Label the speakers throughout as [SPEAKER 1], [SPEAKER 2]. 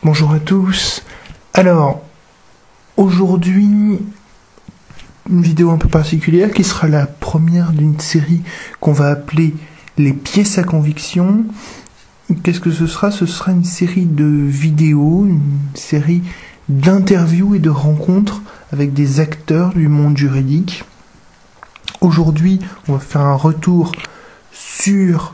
[SPEAKER 1] Bonjour à tous. Alors, aujourd'hui, une vidéo un peu particulière qui sera la première d'une série qu'on va appeler les pièces à conviction. Qu'est-ce que ce sera? Ce sera une série de vidéos, une série d'interviews et de rencontres avec des acteurs du monde juridique. Aujourd'hui, on va faire un retour sur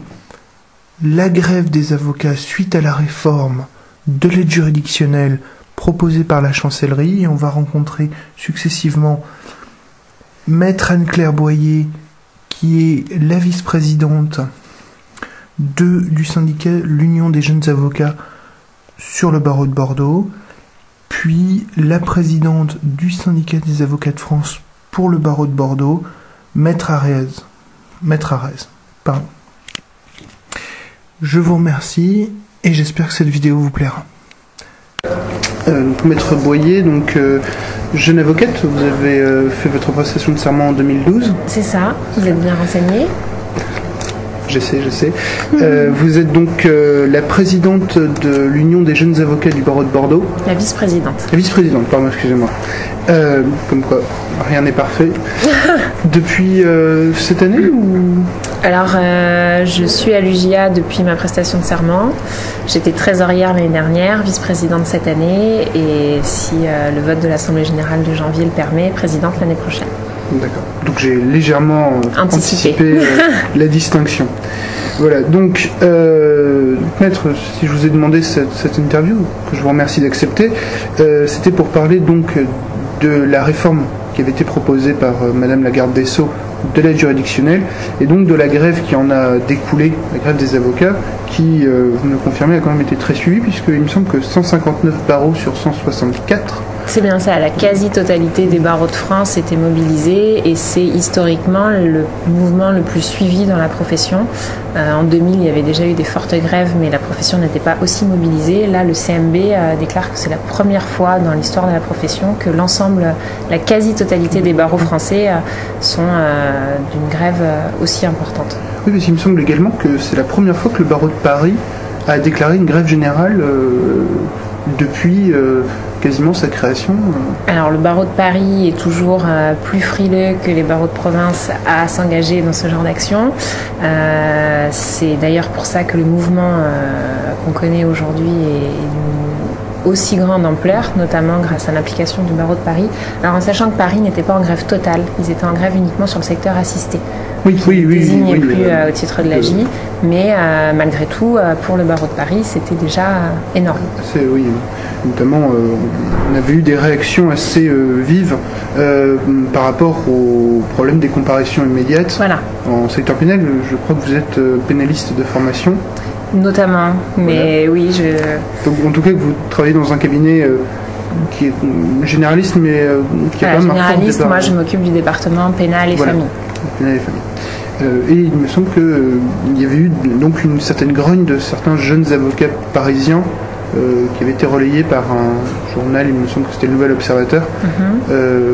[SPEAKER 1] la grève des avocats suite à la réforme de l'aide juridictionnelle proposée par la chancellerie, et on va rencontrer successivement Maître Anne-Claire Boyer, qui est la vice-présidente du syndicat l'Union des jeunes avocats sur le barreau de Bordeaux, puis la présidente du syndicat des avocats de France pour le barreau de Bordeaux, Maître Arez. Pardon. Je vous remercie et j'espère que cette vidéo vous plaira. Maître Boyer, jeune avocate, vous avez fait votre prestation de serment en 2012.
[SPEAKER 2] C'est ça, vous êtes bien renseigné.
[SPEAKER 1] J'essaie. Vous êtes donc la présidente de l'Union des jeunes avocats du barreau de Bordeaux.
[SPEAKER 2] La vice-présidente.
[SPEAKER 1] La vice-présidente, pardon, excusez-moi. Comme quoi, rien n'est parfait. Depuis cette année ou...
[SPEAKER 2] Alors, je suis à l'UJA depuis ma prestation de serment. J'étais trésorière l'année dernière, vice-présidente cette année, et si le vote de l'Assemblée générale de janvier le permet, présidente l'année prochaine.
[SPEAKER 1] D'accord. Donc j'ai légèrement anticipé la distinction. Voilà. Donc, Maître, si je vous ai demandé cette interview, que je vous remercie d'accepter, c'était pour parler donc de la réforme qui avait été proposée par Madame la garde des Sceaux de l'aide juridictionnelle, et donc de la grève qui en a découlé, la grève des avocats, qui, vous me confirmez, a quand même été très suivie, puisqu'il me semble que 159 barreaux sur 164.
[SPEAKER 2] C'est bien ça, la quasi-totalité des barreaux de France était mobilisée, et c'est historiquement le mouvement le plus suivi dans la profession. En 2000, il y avait déjà eu des fortes grèves, mais la profession n'était pas aussi mobilisée. Là, le CMB déclare que c'est la première fois dans l'histoire de la profession que la quasi-totalité des barreaux français sont d'une grève aussi importante.
[SPEAKER 1] Oui, mais il me semble également que c'est la première fois que le barreau de Paris a déclaré une grève générale depuis quasiment sa création.
[SPEAKER 2] Alors le barreau de Paris est toujours plus frileux que les barreaux de province à s'engager dans ce genre d'action. C'est d'ailleurs pour ça que le mouvement qu'on connaît aujourd'hui est aussi grande ampleur, notamment grâce à l'application du barreau de Paris. Alors en sachant que Paris n'était pas en grève totale, ils étaient en grève uniquement sur le secteur assisté.
[SPEAKER 1] Oui,
[SPEAKER 2] désignait plus au titre de l'AJ, mais malgré tout, pour le barreau de Paris, c'était déjà énorme.
[SPEAKER 1] Oui, notamment, on avait eu des réactions assez vives par rapport au problème des comparaisons immédiates.
[SPEAKER 2] Voilà.
[SPEAKER 1] En secteur pénal, je crois que vous êtes pénaliste de formation.
[SPEAKER 2] Notamment, mais voilà. Oui,
[SPEAKER 1] Donc, en tout cas, que vous travaillez dans un cabinet qui est généraliste, mais qui a quand même un fort
[SPEAKER 2] généraliste, moi je m'occupe du département pénal et famille.
[SPEAKER 1] Pénal et famille. Et il me semble qu'il y avait eu donc une certaine grogne de certains jeunes avocats parisiens qui avait été relayé par un journal, il me semble que c'était le Nouvel Observateur,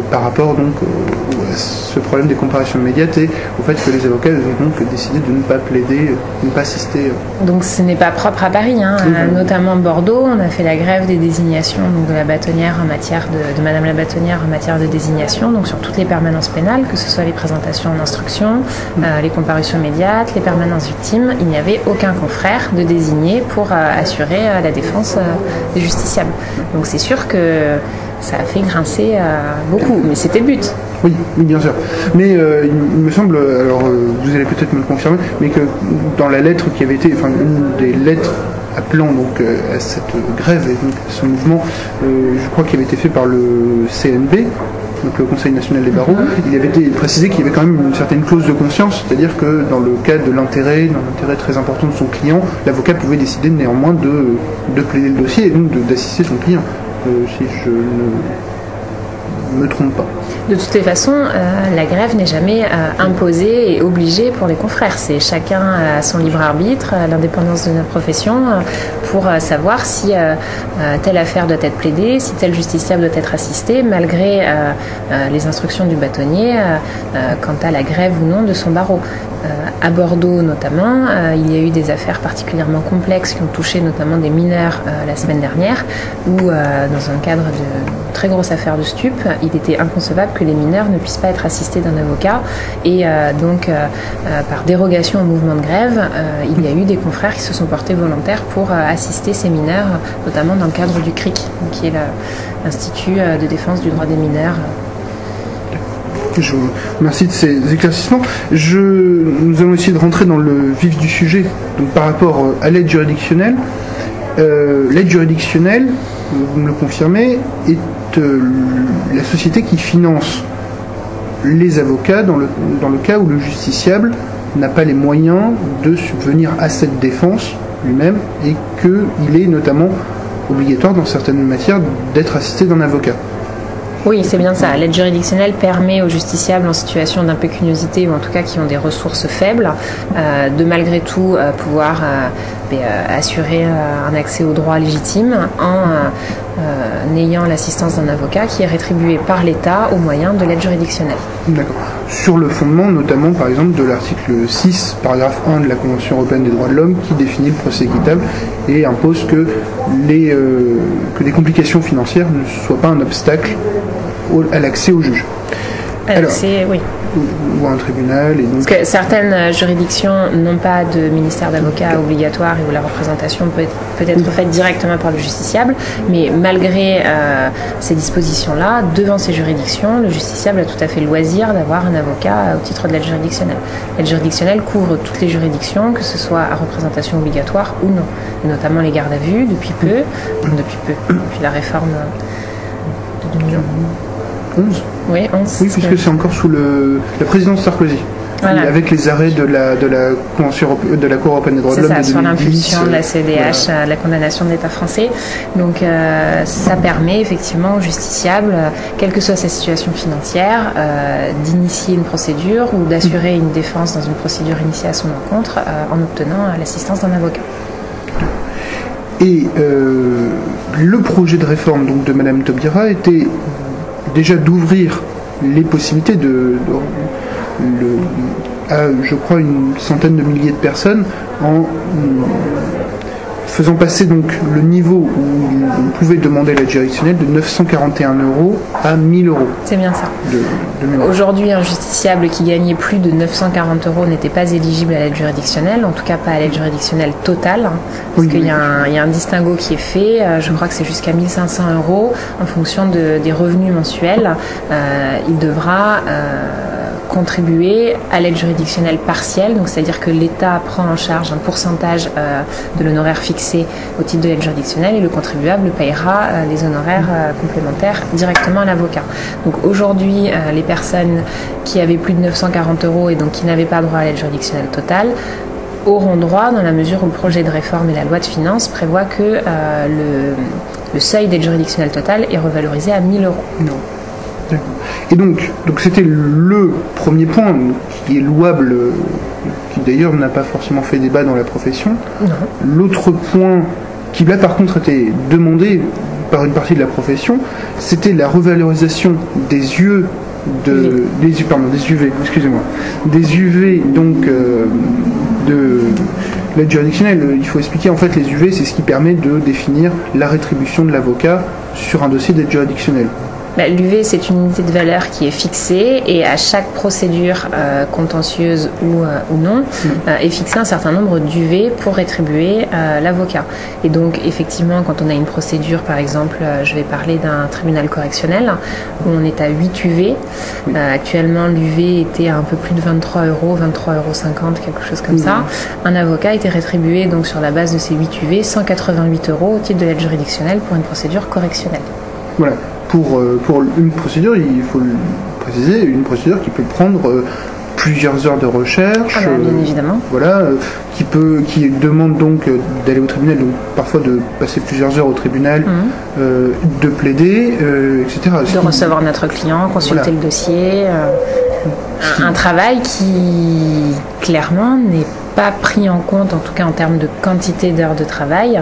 [SPEAKER 1] par rapport donc à ce problème des comparaisons immédiates et au fait que les avocats avaient donc décidé de ne pas plaider, de ne pas assister.
[SPEAKER 2] Donc ce n'est pas propre à Paris, hein. Notamment Bordeaux, on a fait la grève des désignations donc de la bâtonnière en matière de Madame la bâtonnière en matière de désignation, donc sur toutes les permanences pénales, que ce soit les présentations en instruction, les comparutions immédiates, les permanences victimes, il n'y avait aucun confrère de désigné pour assurer la défense des justiciables. Donc c'est sûr que ça a fait grincer beaucoup, mais c'était le but.
[SPEAKER 1] Oui, bien sûr. Mais il me semble, alors vous allez peut-être me le confirmer, mais que dans la lettre qui avait été, enfin une des lettres appelant donc à cette grève et donc à ce mouvement, je crois qu'il avait été fait par le CNB, donc le Conseil national des barreaux, il avait été précisé qu'il y avait quand même une certaine clause de conscience, c'est-à-dire que dans le cas de dans l'intérêt très important de son client, l'avocat pouvait décider néanmoins de plaider le dossier et donc d'assister son client. Si je ne ne me trompe pas.
[SPEAKER 2] De toutes les façons, la grève n'est jamais imposée et obligée pour les confrères. C'est chacun à son libre arbitre, à l'indépendance de notre profession, pour savoir si telle affaire doit être plaidée, si tel justiciable doit être assisté, malgré les instructions du bâtonnier quant à la grève ou non de son barreau. À Bordeaux notamment, il y a eu des affaires particulièrement complexes qui ont touché notamment des mineurs la semaine dernière, où dans un cadre de très grosse affaire de stupes, il était inconcevable que les mineurs ne puissent pas être assistés d'un avocat et donc par dérogation au mouvement de grève, il y a eu des confrères qui se sont portés volontaires pour assister ces mineurs, notamment dans le cadre du CRIC, qui est l'Institut de défense du droit des mineurs.
[SPEAKER 1] Je vous remercie de ces éclaircissements. Nous allons essayer de rentrer dans le vif du sujet. Donc, par rapport à l'aide juridictionnelle, vous me le confirmez, est la société qui finance les avocats dans le cas où le justiciable n'a pas les moyens de subvenir à cette défense lui-même et qu'il est notamment obligatoire dans certaines matières d'être assisté d'un avocat.
[SPEAKER 2] Oui, c'est bien ça. L'aide juridictionnelle permet aux justiciables en situation d'impécuniosité ou en tout cas qui ont des ressources faibles de malgré tout pouvoir assurer un accès au droit légitime en ayant l'assistance d'un avocat qui est rétribué par l'État au moyen de l'aide juridictionnelle.
[SPEAKER 1] D'accord. Sur le fondement notamment par exemple de l'article 6, paragraphe 1 de la Convention européenne des droits de l'homme qui définit le procès équitable et impose que les complications financières ne soient pas un obstacle à l'accès au juge. Alors,
[SPEAKER 2] oui.
[SPEAKER 1] Ou à un tribunal. Et donc...
[SPEAKER 2] Parce que certaines juridictions n'ont pas de ministère d'avocat obligatoire et où la représentation peut être faite directement par le justiciable, mais malgré ces dispositions-là, devant ces juridictions, le justiciable a tout à fait le loisir d'avoir un avocat au titre de l'aide juridictionnelle. L'aide juridictionnelle couvre toutes les juridictions, que ce soit à représentation obligatoire ou non, et notamment les gardes à vue depuis la réforme de 2011. Oui, 11.
[SPEAKER 1] Oui, puisque c'est encore sous la présidence Sarkozy. Voilà. Avec les arrêts de la Cour européenne des droits de l'homme de 2010.
[SPEAKER 2] Sur l'impulsion de la CEDH, voilà. La condamnation de l'État français. Donc ça permet effectivement aux justiciables, quelle que soit sa situation financière, d'initier une procédure ou d'assurer une défense dans une procédure initiée à son encontre en obtenant l'assistance d'un avocat.
[SPEAKER 1] Et le projet de réforme donc, de Mme Taubira était déjà d'ouvrir les possibilités à, je crois, une centaine de milliers de personnes en faisant passer donc le niveau où on pouvait demander l'aide juridictionnelle de 941 € à 1 000 €.
[SPEAKER 2] C'est bien ça. Aujourd'hui, un justiciable qui gagnait plus de 940 € n'était pas éligible à l'aide juridictionnelle, en tout cas pas à l'aide juridictionnelle totale, parce qu'il y a un distinguo qui est fait, je crois que c'est jusqu'à 1 500 € en fonction des revenus mensuels. Il devra contribuer à l'aide juridictionnelle partielle, donc c'est-à-dire que l'État prend en charge un pourcentage de l'honoraire fixé au titre de l'aide juridictionnelle et le contribuable payera les honoraires complémentaires directement à l'avocat. Donc aujourd'hui, les personnes qui avaient plus de 940 € et donc qui n'avaient pas droit à l'aide juridictionnelle totale auront droit dans la mesure où le projet de réforme et la loi de finances prévoient que le seuil d'aide juridictionnelle totale est revalorisé à 1 000 €.
[SPEAKER 1] Non. Et donc c'était le premier point qui est louable, qui d'ailleurs n'a pas forcément fait débat dans la profession. L'autre point qui là par contre était demandé par une partie de la profession, c'était la revalorisation des UV, excusez-moi, des UV donc de l'aide juridictionnelle. Il faut expliquer en fait les UV, c'est ce qui permet de définir la rétribution de l'avocat sur un dossier d'aide juridictionnelle.
[SPEAKER 2] L'UV, c'est une unité de valeur qui est fixée et à chaque procédure contentieuse ou non, est fixé un certain nombre d'UV pour rétribuer l'avocat. Et donc, effectivement, quand on a une procédure, par exemple, je vais parler d'un tribunal correctionnel, où on est à 8 UV. Actuellement, l'UV était à un peu plus de 23 €, 23,50 €, quelque chose comme ça. Un avocat était rétribué donc sur la base de ces 8 UV, 188 € au titre de l'aide juridictionnelle pour une procédure correctionnelle.
[SPEAKER 1] Voilà. Pour une procédure, il faut le préciser, une procédure qui peut prendre plusieurs heures de recherche.
[SPEAKER 2] Bien évidemment.
[SPEAKER 1] Voilà, qui demande donc d'aller au tribunal, donc parfois de passer plusieurs heures au tribunal, de plaider, etc.
[SPEAKER 2] De recevoir notre client, consulter le dossier. Un travail qui, clairement, n'est pas pris en compte, en tout cas en termes de quantité d'heures de travail,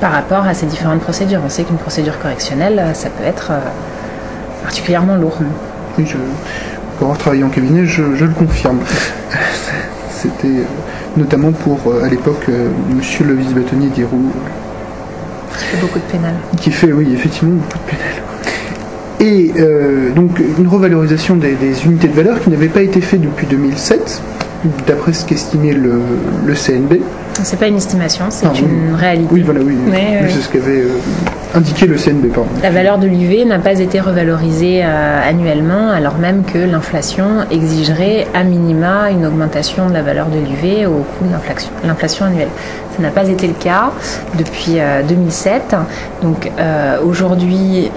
[SPEAKER 2] par rapport à ces différentes procédures. On sait qu'une procédure correctionnelle, ça peut être particulièrement lourd.
[SPEAKER 1] Oui, pour avoir travaillé en cabinet, je le confirme. C'était notamment pour, à l'époque, monsieur le vice-bâtonnier d'Héroux.
[SPEAKER 2] Qui fait beaucoup de pénal.
[SPEAKER 1] Qui fait, oui, effectivement, beaucoup de pénal. Et donc, une revalorisation des unités de valeur qui n'avait pas été faite depuis 2007, d'après ce qu'estimait le CNB.
[SPEAKER 2] C'est pas une estimation, c'est une réalité.
[SPEAKER 1] Oui, voilà, oui. C'est ce qu'avait indiqué le CNB, pardon.
[SPEAKER 2] La valeur de l'UV n'a pas été revalorisée annuellement, alors même que l'inflation exigerait à minima une augmentation de la valeur de l'UV au coût de l'inflation annuelle. Ça n'a pas été le cas depuis 2007. Donc aujourd'hui,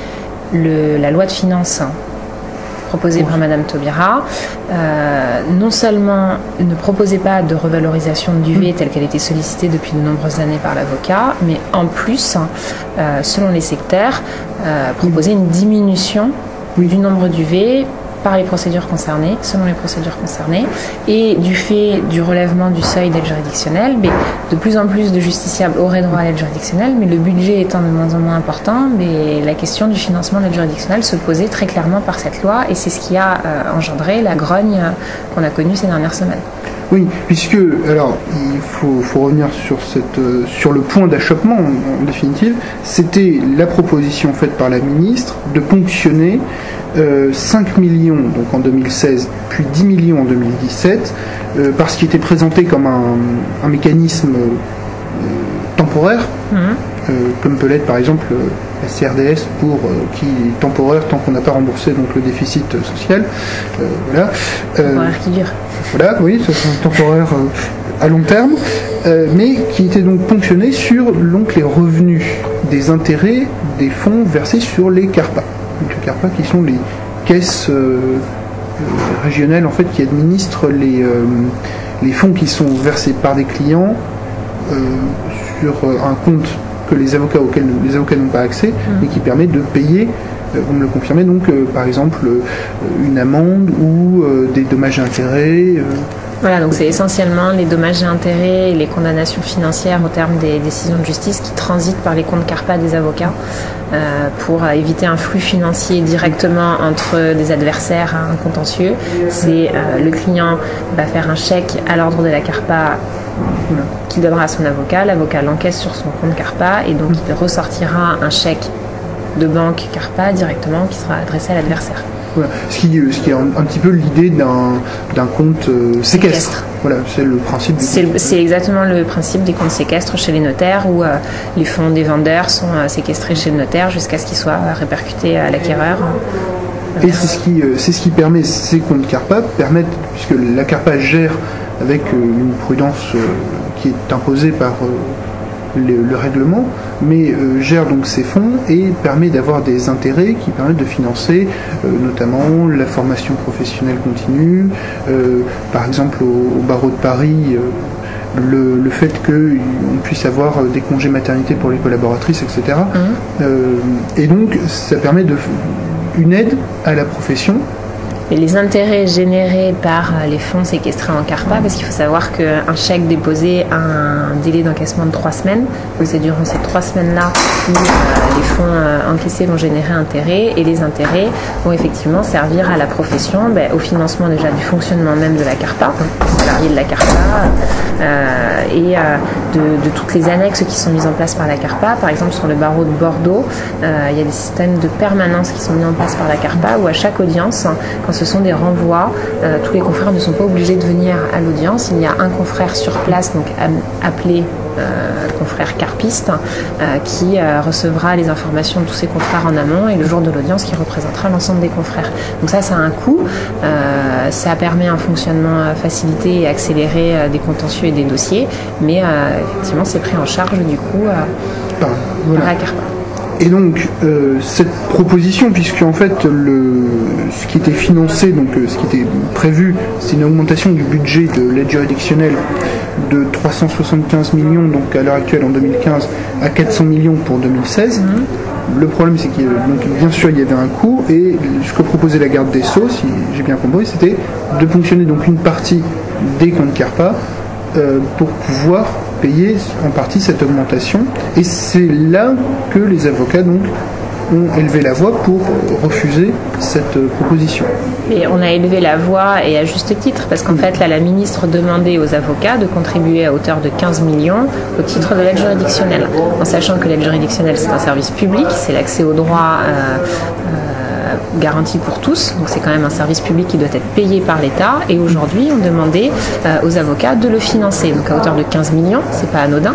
[SPEAKER 2] la loi de finances proposée par Madame Taubira, non seulement ne proposait pas de revalorisation de l'UV telle qu'elle était sollicitée depuis de nombreuses années par l'avocat, mais en plus, selon les secteurs, proposait une diminution du nombre d'UV par les procédures concernées, selon les procédures concernées, et du fait du relèvement du seuil d'aide juridictionnelle, mais de plus en plus de justiciables auraient droit à l'aide juridictionnelle, mais le budget étant de moins en moins important, mais la question du financement de l'aide juridictionnelle se posait très clairement par cette loi, et c'est ce qui a engendré la grogne qu'on a connue ces dernières semaines.
[SPEAKER 1] Oui, puisque, alors, il faut revenir sur le point d'achoppement, en définitive, c'était la proposition faite par la ministre de ponctionner 5 millions donc en 2016, puis 10 millions en 2017, parce qu'il était présenté comme un mécanisme temporaire, comme peut l'être par exemple la CRDS qui est temporaire tant qu'on n'a pas remboursé donc le déficit social. Voilà.
[SPEAKER 2] Temporaire qui dure.
[SPEAKER 1] Voilà, oui, c'est un temporaire à long terme, mais qui était donc ponctionné sur donc, les revenus des intérêts des fonds versés sur les CARPA. Donc, les CARPA qui sont les caisses régionales en fait, qui administrent les fonds qui sont versés par des clients sur un compte que les avocats n'ont pas accès et qui permet de payer, vous me le confirmez, donc par exemple une amende ou des dommages et intérêts.
[SPEAKER 2] Voilà, donc c'est essentiellement les dommages et intérêts et les condamnations financières au terme des décisions de justice qui transitent par les comptes CARPA des avocats pour éviter un flux financier directement entre des adversaires à un contentieux. C'est le client va faire un chèque à l'ordre de la CARPA qu'il donnera à son avocat, l'avocat l'encaisse sur son compte CARPA et donc il ressortira un chèque de banque CARPA directement qui sera adressé à l'adversaire.
[SPEAKER 1] Voilà. Ce qui est un petit peu l'idée d'un compte séquestre. Voilà, c'est le principe.
[SPEAKER 2] C'est exactement le principe des comptes séquestres chez les notaires où les fonds des vendeurs sont séquestrés chez le notaire jusqu'à ce qu'ils soient répercutés à l'acquéreur.
[SPEAKER 1] Et c'est ce qui permet, ces comptes CARPA permettent, puisque la CARPA gère avec une prudence qui est imposée par le règlement, mais gère donc ces fonds et permet d'avoir des intérêts qui permettent de financer notamment la formation professionnelle continue, par exemple au barreau de Paris, le fait qu'on puisse avoir des congés maternité pour les collaboratrices, etc. Et donc ça permet une aide à la profession.
[SPEAKER 2] Et les intérêts générés par les fonds séquestrés en CARPA, parce qu'il faut savoir qu'un chèque déposé a un délai d'encaissement de 3 semaines. Donc c'est durant ces 3 semaines-là où les fonds encaissés vont générer intérêts et les intérêts vont effectivement servir à la profession, au financement déjà du fonctionnement même de la CARPA, des salariés de la CARPA et de toutes les annexes qui sont mises en place par la CARPA. Par exemple sur le barreau de Bordeaux, il y a des systèmes de permanence qui sont mis en place par la CARPA où à chaque audience, quand ce sont des renvois, tous les confrères ne sont pas obligés de venir à l'audience. Il y a un confrère sur place, donc appelé confrère carpiste, qui recevra les informations de tous ses confrères en amont et le jour de l'audience qui représentera l'ensemble des confrères. Donc ça a un coût. Ça permet un fonctionnement facilité et accéléré des contentieux et des dossiers, mais effectivement c'est pris en charge du coup par la CARPA.
[SPEAKER 1] Et donc, cette proposition, puisque en fait, ce qui était financé, donc ce qui était prévu, c'est une augmentation du budget de l'aide juridictionnelle de 375 millions, donc à l'heure actuelle en 2015, à 400 millions pour 2016. Le problème, c'est qu'il bien sûr, il y avait un coût, et ce que proposait la garde des Sceaux, si j'ai bien compris, c'était de ponctionner donc une partie des comptes CARPA pour pouvoir payer en partie cette augmentation. Et c'est là que les avocats donc ont élevé la voix pour refuser cette proposition.
[SPEAKER 2] Et on a élevé la voix, et à juste titre, parce qu'en fait, là, la ministre demandait aux avocats de contribuer à hauteur de 15 millions au titre de l'aide juridictionnelle, en sachant que l'aide juridictionnelle, c'est un service public, c'est l'accès au droit garanti pour tous, donc c'est quand même un service public qui doit être payé par l'État, et aujourd'hui on demandait aux avocats de le financer, donc à hauteur de 15 millions, c'est pas anodin.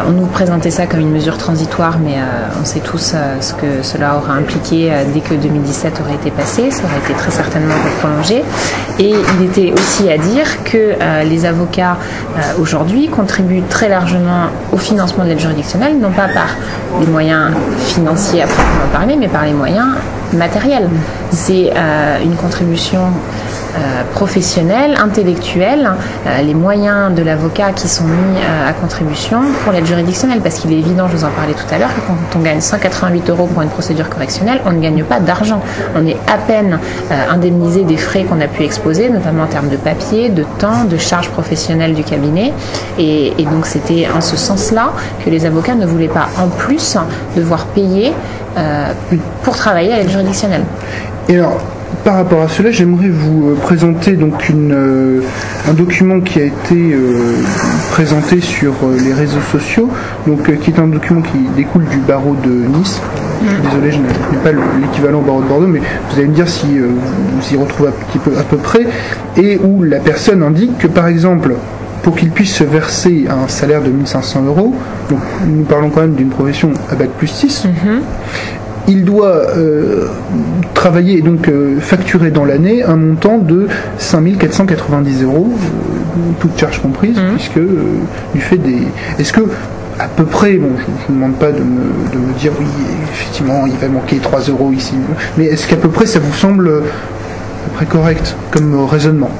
[SPEAKER 2] On nous présentait ça comme une mesure transitoire, mais on sait tous ce que cela aura impliqué dès que 2017 aurait été passé, ça aurait été très certainement prolongé. Et il était aussi à dire que les avocats aujourd'hui contribuent très largement au financement de l'aide juridictionnelle, non pas par les moyens financiers à proprement parler, mais par les moyens matériels. C'est une contribution professionnelle, intellectuelle, les moyens de l'avocat qui sont mis à contribution pour l'aide juridictionnelle, parce qu'il est évident, je vous en parlais tout à l'heure, que quand on gagne 188 € pour une procédure correctionnelle, on ne gagne pas d'argent. On est à peine indemnisé des frais qu'on a pu exposer, notamment en termes de papier, de temps, de charges professionnelles du cabinet, et donc c'était en ce sens-là que les avocats ne voulaient pas en plus devoir payer pour travailler à l'aide juridictionnelle.
[SPEAKER 1] Et alors, par rapport à cela, j'aimerais vous présenter donc un document qui a été présenté sur les réseaux sociaux, donc qui est un document qui découle du barreau de Nice. Désolé, je n'ai pas l'équivalent au barreau de Bordeaux, mais vous allez me dire si vous y retrouvez à peu près, et où la personne indique que, par exemple, pour qu'il puisse se verser un salaire de 1 500 €, donc nous parlons quand même d'une profession à Bac+6, il doit travailler et donc facturer dans l'année un montant de 5 490 €, toutes charges comprises, puisque du fait des... Est-ce que, à peu près, bon, je ne vous demande pas de me dire oui, effectivement, il va manquer 3 € ici, mais est-ce qu'à peu près ça vous semble à peu près correct comme raisonnement ?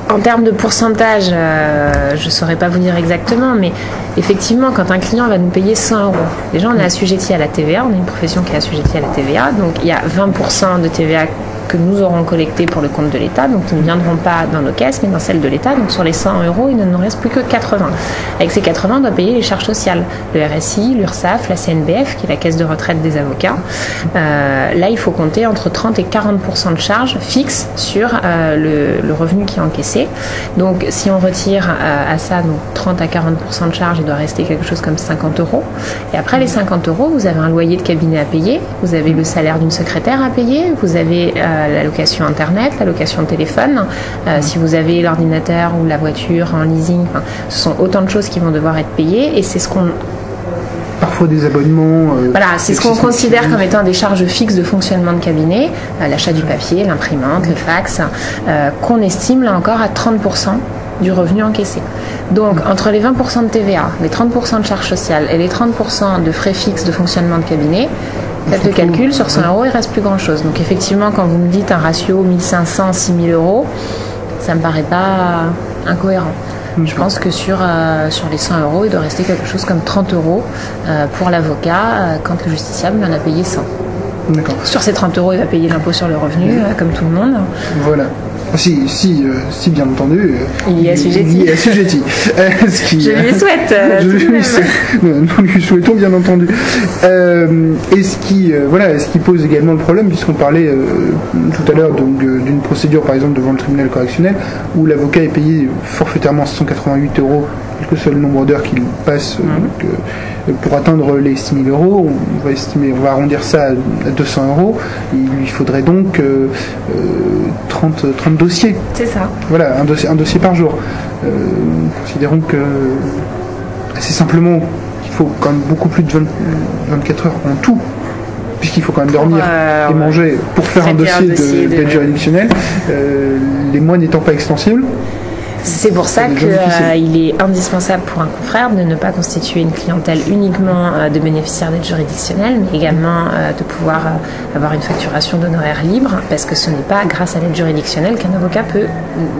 [SPEAKER 2] En termes de pourcentage, je ne saurais pas vous dire exactement, mais effectivement, quand un client va nous payer 100 €, déjà on est assujetti à la TVA, on est une profession qui est assujettie à la TVA, donc il y a 20% de TVA que nous aurons collecté pour le compte de l'État, donc qui ne viendront pas dans nos caisses, mais dans celles de l'État. Donc sur les 100 €, il ne nous reste plus que 80. Avec ces 80, on doit payer les charges sociales, le RSI, l'URSSAF, la CNBF, qui est la caisse de retraite des avocats. Là, il faut compter entre 30 et 40% de charges fixes sur le revenu qui est encaissé. Donc si on retire à ça donc 30 à 40% de charges, il doit rester quelque chose comme 50 €. Et après les 50 €, vous avez un loyer de cabinet à payer, vous avez le salaire d'une secrétaire à payer, vous avez la location internet, la location de téléphone, si vous avez l'ordinateur ou la voiture en leasing, ce sont autant de choses qui vont devoir être payées, et c'est ce qu'on...
[SPEAKER 1] Parfois des abonnements...
[SPEAKER 2] voilà, c'est ce qu'on considère comme étant des charges fixes de fonctionnement de cabinet, l'achat du papier, l'imprimante, le fax, qu'on estime là encore à 30% du revenu encaissé. Donc, entre les 20% de TVA, les 30% de charges sociales et les 30% de frais fixes de fonctionnement de cabinet, faites le calcul, sur 100 €, il ne reste plus grand-chose. Donc, effectivement, quand vous me dites un ratio 1500, 6000 €, ça ne me paraît pas incohérent. Je pense que sur les 100 €, il doit rester quelque chose comme 30 € pour l'avocat, quand le justiciable en a payé 100.
[SPEAKER 1] D'accord.
[SPEAKER 2] Sur ces 30 €, il va payer l'impôt sur le revenu, comme tout le monde.
[SPEAKER 1] Voilà. Si, bien entendu.
[SPEAKER 2] Il y est assujetti.
[SPEAKER 1] Il y est assujetti.
[SPEAKER 2] Je lui souhaite.
[SPEAKER 1] Nous lui souhaitons, bien entendu. Et ce qui pose également le problème, puisqu'on parlait tout à l'heure d'une procédure, par exemple, devant le tribunal correctionnel, où l'avocat est payé forfaitairement 188 €, quel que soit le nombre d'heures qu'il passe pour atteindre les 6 000 €. On va arrondir ça à 200 €. Il lui faudrait donc 30 dossiers.
[SPEAKER 2] C'est ça.
[SPEAKER 1] Voilà, un dossier par jour. Considérons que assez simplement qu'il faut quand même beaucoup plus de 24 heures en tout, puisqu'il faut quand même dormir et manger pour faire un dossier d'aide juridictionnelle, les mois n'étant pas extensibles.
[SPEAKER 2] C'est pour ça qu'il est indispensable pour un confrère de ne pas constituer une clientèle uniquement de bénéficiaires d'aide juridictionnelle, mais également de pouvoir avoir une facturation d'honoraires libres, parce que ce n'est pas grâce à l'aide juridictionnelle qu'un avocat peut,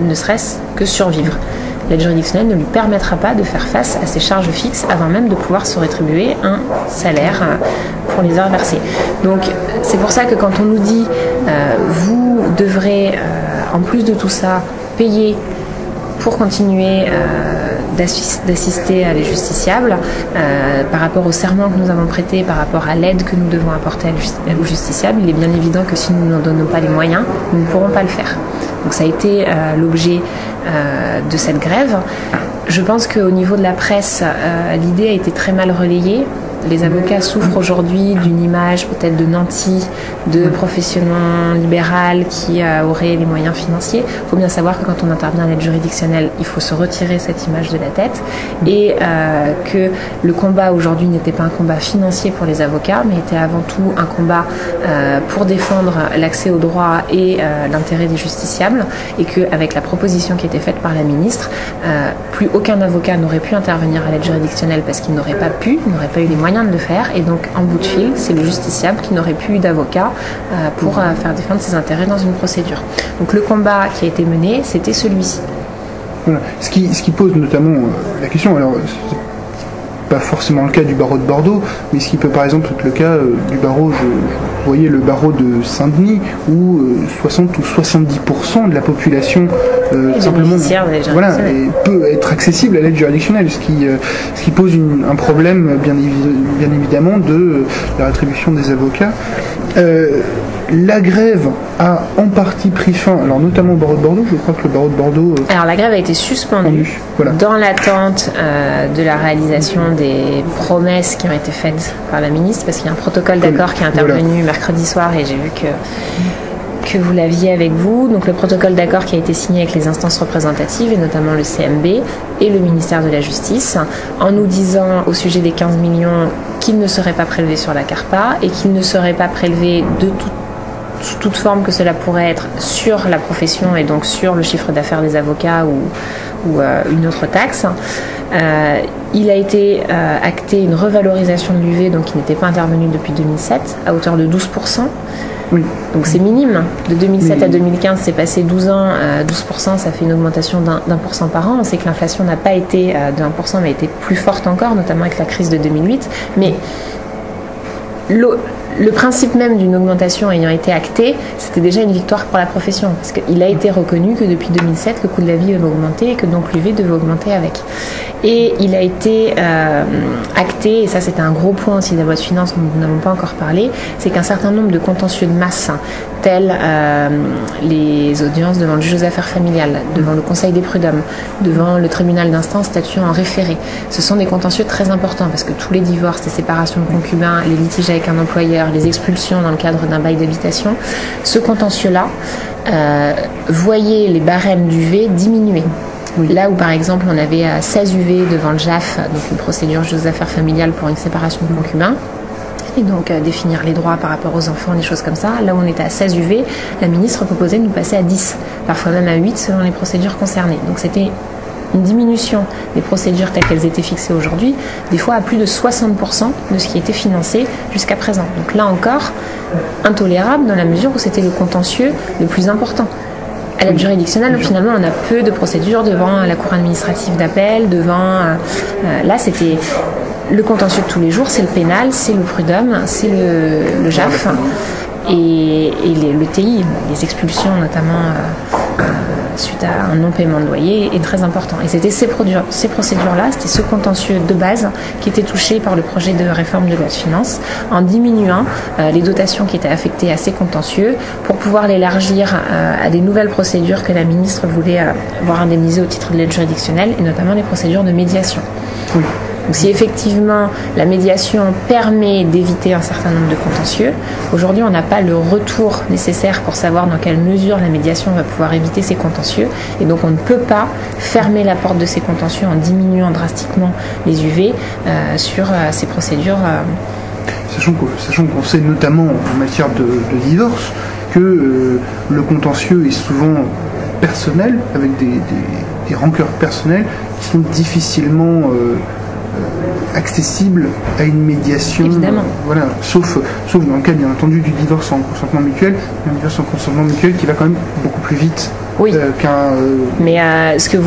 [SPEAKER 2] ne serait-ce que survivre. L'aide juridictionnelle ne lui permettra pas de faire face à ses charges fixes avant même de pouvoir se rétribuer un salaire pour les heures versées. Donc c'est pour ça que quand on nous dit vous devrez en plus de tout ça payer pour continuer d'assister à les justiciables par rapport au serment que nous avons prêté, par rapport à l'aide que nous devons apporter aux justiciables, il est bien évident que si nous n'en donnons pas les moyens, nous ne pourrons pas le faire. Donc ça a été l'objet de cette grève. Je pense qu'au niveau de la presse, l'idée a été très mal relayée. Les avocats souffrent aujourd'hui d'une image peut-être de nantis, de profession libérale qui auraient les moyens financiers. Il faut bien savoir que quand on intervient à l'aide juridictionnelle, il faut se retirer cette image de la tête et que le combat aujourd'hui n'était pas un combat financier pour les avocats, mais était avant tout un combat pour défendre l'accès au droit et l'intérêt des justiciables, et qu'avec la proposition qui était faite par la ministre, plus aucun avocat n'aurait pu intervenir à l'aide juridictionnelle parce qu'il n'aurait pas pu, n'aurait pas eu les moyens de le faire, et donc en bout de fil, c'est le justiciable qui n'aurait plus eu d'avocat pour faire défendre ses intérêts dans une procédure. Donc le combat qui a été mené, c'était celui-ci.
[SPEAKER 1] Voilà. Ce qui pose notamment la question, alors c'est pas forcément le cas du barreau de Bordeaux, mais ce qui peut par exemple être le cas du barreau, vous voyez le barreau de Saint-Denis, où 60 ou 70% de la population simplement voilà, peut être accessible à l'aide juridictionnelle, ce qui pose un problème bien évidemment de la rétribution des avocats. La grève a en partie pris fin, alors notamment au barreau de Bordeaux, je crois que le barreau de Bordeaux...
[SPEAKER 2] Alors la grève a été suspendue dans l'attente de la réalisation des promesses qui ont été faites par la ministre, parce qu'il y a un protocole d'accord qui est intervenu mercredi soir, et j'ai vu que vous l'aviez avec vous. Donc le protocole d'accord qui a été signé avec les instances représentatives, et notamment le CMB et le ministère de la Justice, en nous disant au sujet des 15 millions qu'ils ne seraient pas prélevés sur la CARPA et qu'ils ne seraient pas prélevés sous toute forme que cela pourrait être sur la profession et donc sur le chiffre d'affaires des avocats ou une autre taxe. Il a été acté une revalorisation de l'UV, donc qui n'était pas intervenue depuis 2007, à hauteur de 12%. Oui. Donc c'est minime. De 2007 à 2015, c'est passé 12 ans. 12%, ça fait une augmentation d'1% par an. On sait que l'inflation n'a pas été de 1%, mais a été plus forte encore, notamment avec la crise de 2008. Mais le principe même d'une augmentation ayant été acté, c'était déjà une victoire pour la profession, parce qu'il a été reconnu que depuis 2007, le coût de la vie avait augmenté et que donc l'UV devait augmenter avec. Et il a été acté, et ça c'était un gros point aussi de la loi de finances dont nous n'avons pas encore parlé, c'est qu'un certain nombre de contentieux de masse, tels les audiences devant le juge aux affaires familiales, devant le conseil des prud'hommes, devant le tribunal d'instance statuant en référé, ce sont des contentieux très importants, parce que tous les divorces, les séparations de concubins, les litiges avec un employeur, les expulsions dans le cadre d'un bail d'habitation, ce contentieux-là voyait les barèmes d'UV diminuer. Oui. Là où par exemple on avait 16 UV devant le JAF, donc une procédure aux affaires familiales pour une séparation de concubins, et donc définir les droits par rapport aux enfants, des choses comme ça, là où on était à 16 UV, la ministre proposait de nous passer à 10, parfois même à 8 selon les procédures concernées. Donc c'était une diminution des procédures telles qu'elles étaient fixées aujourd'hui, des fois à plus de 60% de ce qui était financé jusqu'à présent. Donc là encore, intolérable dans la mesure où c'était le contentieux le plus important. À l'aide juridictionnelle, finalement, on a peu de procédures devant la cour administrative d'appel, devant... là, c'était le contentieux de tous les jours, c'est le pénal, c'est le prud'homme, c'est le JAF et le TI, les expulsions notamment suite à un non-paiement de loyer est très important. Et c'était ces procédures-là, c'était ce contentieux de base qui était touché par le projet de réforme de loi de finances, en diminuant les dotations qui étaient affectées à ces contentieux pour pouvoir l'élargir à des nouvelles procédures que la ministre voulait voir indemnisées au titre de l'aide juridictionnelle, et notamment les procédures de médiation. Oui. Donc si effectivement la médiation permet d'éviter un certain nombre de contentieux, aujourd'hui on n'a pas le retour nécessaire pour savoir dans quelle mesure la médiation va pouvoir éviter ces contentieux, et donc on ne peut pas fermer la porte de ces contentieux en diminuant drastiquement les UV sur ces procédures.
[SPEAKER 1] Sachant qu'on sait notamment en matière de divorce que le contentieux est souvent personnel, avec des des rancœurs personnelles qui sont difficilement accessibles à une médiation.
[SPEAKER 2] Évidemment.
[SPEAKER 1] Voilà, sauf dans le cas, bien entendu, du divorce en consentement mutuel, un divorce en consentement mutuel qui va quand même beaucoup plus vite.
[SPEAKER 2] Oui, mais ce que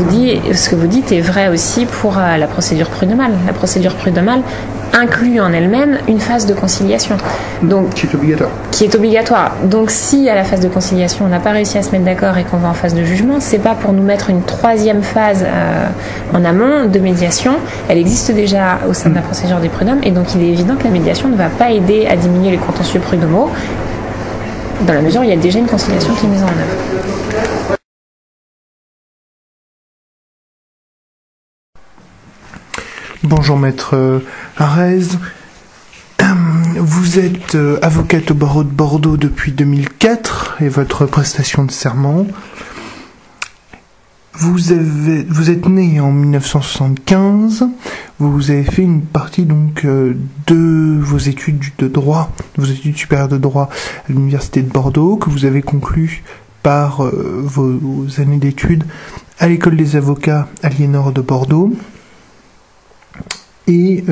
[SPEAKER 2] vous dites est vrai aussi pour la procédure prud'homale. La procédure prud'homale inclut en elle-même une phase de conciliation. Donc, qui est obligatoire. Donc si à la phase de conciliation on n'a pas réussi à se mettre d'accord et qu'on va en phase de jugement, c'est pas pour nous mettre une troisième phase en amont de médiation. Elle existe déjà au sein de la procédure des prud'hommes, et donc il est évident que la médiation ne va pas aider à diminuer les contentieux prud'homaux dans la mesure où il y a déjà une conciliation qui est mise en œuvre.
[SPEAKER 1] Bonjour maître Arez. Vous êtes avocate au barreau de Bordeaux depuis 2004 et votre prestation de serment. Vous êtes né en 1975. Vous avez fait une partie donc de vos études de droit, vos études supérieures de droit à l'université de Bordeaux, que vous avez conclues par vos années d'études à l'école des avocats Aliénor de Bordeaux. Et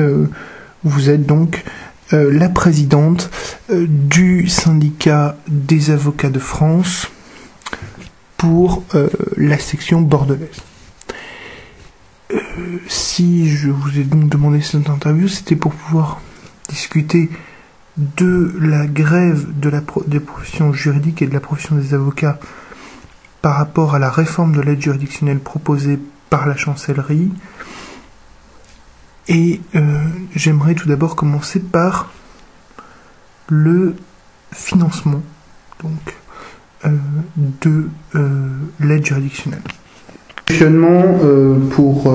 [SPEAKER 1] vous êtes donc la présidente du syndicat des avocats de France pour la section bordelaise. Si je vous ai donc demandé cette interview, c'était pour pouvoir discuter de la grève des professions juridiques et de la profession des avocats par rapport à la réforme de l'aide juridictionnelle proposée par la chancellerie. Et j'aimerais tout d'abord commencer par le financement de l'aide juridictionnelle. Fonctionnement pour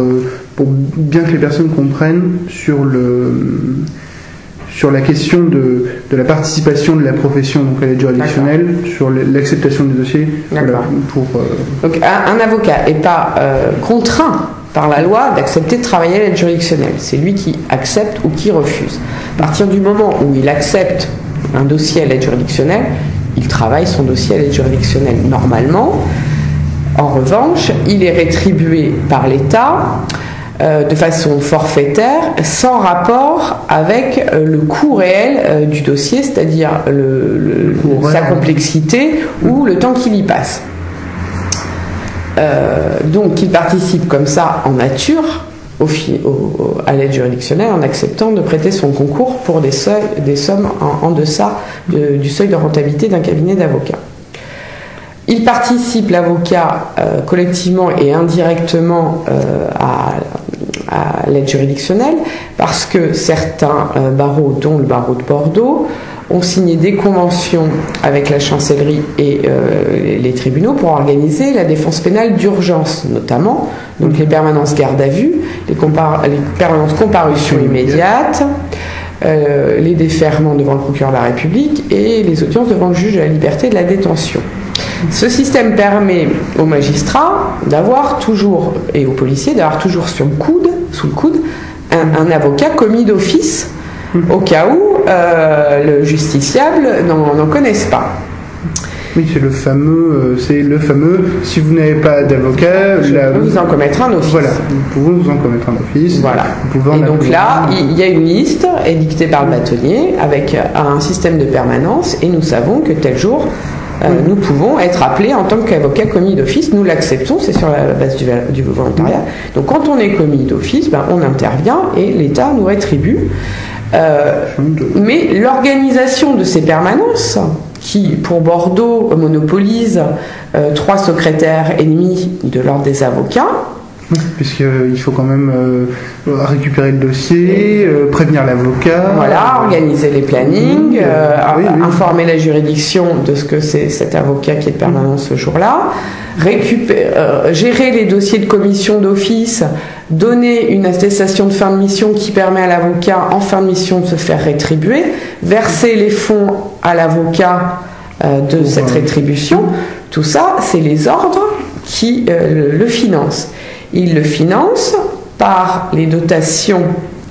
[SPEAKER 1] bien que les personnes comprennent sur la question de la participation de la profession donc à l'aide juridictionnelle, sur l'acceptation des dossiers. Voilà,
[SPEAKER 3] donc un avocat n'est pas contraint par la loi d'accepter de travailler à l'aide juridictionnelle. C'est lui qui accepte ou qui refuse. À partir du moment où il accepte un dossier à l'aide juridictionnelle, il travaille son dossier à l'aide juridictionnelle normalement. En revanche, il est rétribué par l'État de façon forfaitaire, sans rapport avec le coût réel du dossier, c'est-à-dire sa complexité ou le temps qu'il y passe. Donc il participe comme ça en nature à l'aide juridictionnelle en acceptant de prêter son concours pour des sommes en deçà du seuil de rentabilité d'un cabinet d'avocats. Il participe, l'avocat, collectivement et indirectement à l'aide juridictionnelle parce que certains barreaux, dont le barreau de Bordeaux, ont signé des conventions avec la chancellerie et les tribunaux pour organiser la défense pénale d'urgence, notamment donc les permanences garde à vue, les permanences comparution immédiate, les déferrements devant le procureur de la République et les audiences devant le juge de la liberté et de la détention. Ce système permet aux magistrats d'avoir toujours, et aux policiers, d'avoir toujours sous le coude, un avocat commis d'office au cas où le justiciable n'en connaisse pas.
[SPEAKER 1] Oui, c'est le fameux, si vous n'avez pas d'avocat,
[SPEAKER 3] vous en commettre un office.
[SPEAKER 1] Voilà, nous pouvons vous en commettre un office.
[SPEAKER 3] Voilà. Et donc là, il y a une liste édictée par le bâtonnier avec un système de permanence et nous savons que tel jour, nous pouvons être appelés en tant qu'avocat commis d'office. Nous l'acceptons, c'est sur la base du volontariat. Donc quand on est commis d'office, on intervient et l'État nous rétribue. Mais l'organisation de ces permanences, qui pour Bordeaux monopolise 3 secrétaires ennemis de l'ordre des avocats,
[SPEAKER 1] puisqu'il faut quand même récupérer le dossier, prévenir l'avocat.
[SPEAKER 3] Voilà, organiser les plannings, informer la juridiction de ce que c'est cet avocat qui est de permanence ce jour-là, gérer les dossiers de commission d'office, donner une attestation de fin de mission qui permet à l'avocat en fin de mission de se faire rétribuer, verser les fonds à l'avocat de cette rétribution. Tout ça, c'est les ordres qui le financent. Il le finance par les dotations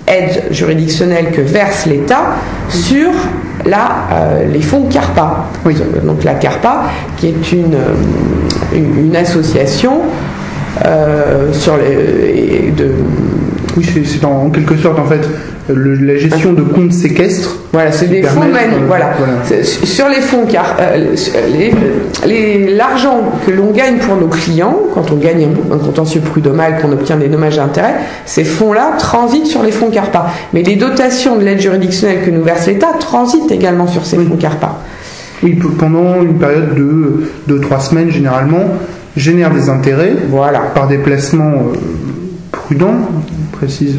[SPEAKER 3] aides juridictionnelles que verse l'État sur les fonds CARPA.
[SPEAKER 1] Oui.
[SPEAKER 3] Donc la CARPA, qui est une association
[SPEAKER 1] Oui, c'est en quelque sorte en fait la gestion de comptes séquestres.
[SPEAKER 3] Voilà, c'est des fonds voilà. Sur les fonds, car l'argent que l'on gagne pour nos clients, quand on gagne un contentieux prud'homal, qu'on obtient des dommages et intérêts, ces fonds-là transitent sur les fonds CARPA. Mais les dotations de l'aide juridictionnelle que nous verse l'État transitent également sur ces fonds CARPA.
[SPEAKER 1] Oui, pendant une période de 3 semaines généralement, génèrent des intérêts par des placements prudents, précise,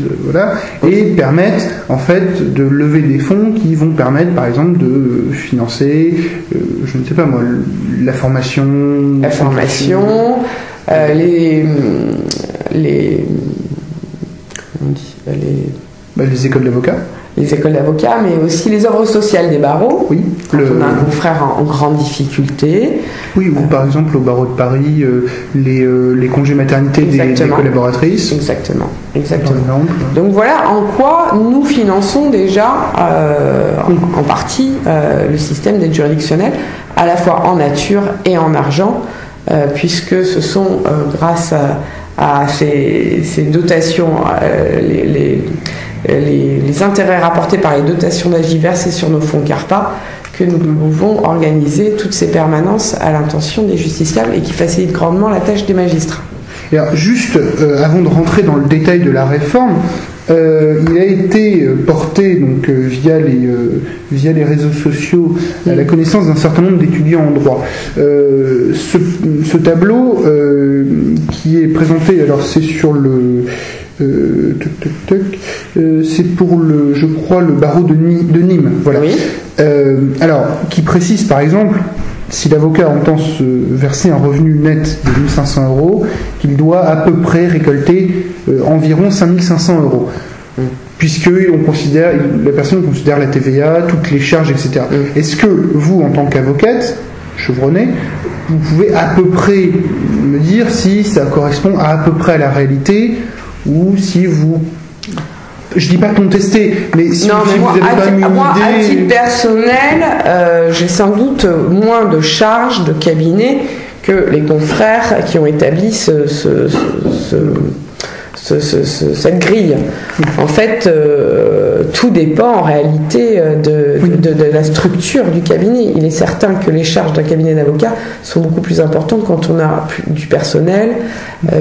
[SPEAKER 1] et permettent en fait de lever des fonds qui vont permettre par exemple de financer, je ne sais pas moi, la formation, les écoles d'avocats.
[SPEAKER 3] Les écoles d'avocats, mais aussi les œuvres sociales des barreaux.
[SPEAKER 1] Oui.
[SPEAKER 3] Quand on a un confrère en grande difficulté.
[SPEAKER 1] Oui, ou par exemple au barreau de Paris, les congés maternité des collaboratrices.
[SPEAKER 3] Exactement. Donc voilà en quoi nous finançons déjà en partie le système d'aide juridictionnelle, à la fois en nature et en argent, puisque ce sont grâce à ces dotations, les intérêts rapportés par les dotations d'AJ versées sur nos fonds CARPA, que nous pouvons organiser toutes ces permanences à l'intention des justiciables et qui facilitent grandement la tâche des magistrats.
[SPEAKER 1] Et alors, juste avant de rentrer dans le détail de la réforme, il a été porté donc via les réseaux sociaux à la connaissance d'un certain nombre d'étudiants en droit. Ce tableau qui est présenté, alors c'est sur le c'est pour je crois le barreau de Nîmes, voilà.
[SPEAKER 3] Oui.
[SPEAKER 1] Alors, qui précise par exemple, si l'avocat entend se verser un revenu net de 1 500 €, qu'il doit à peu près récolter environ 5 500 €. Puisque la personne considère la TVA, toutes les charges, etc. Est-ce que vous, en tant qu'avocate chevronnée, vous pouvez à peu près me dire si ça correspond à peu près à la réalité, ou si vous... Je dis pas contester, mais si vous avez pas une idée...
[SPEAKER 3] À titre personnel, j'ai sans doute moins de charges de cabinet que les confrères qui ont établi cette grille. En fait, tout dépend en réalité de la structure du cabinet. Il est certain que les charges d'un cabinet d'avocats sont beaucoup plus importantes quand on a du personnel,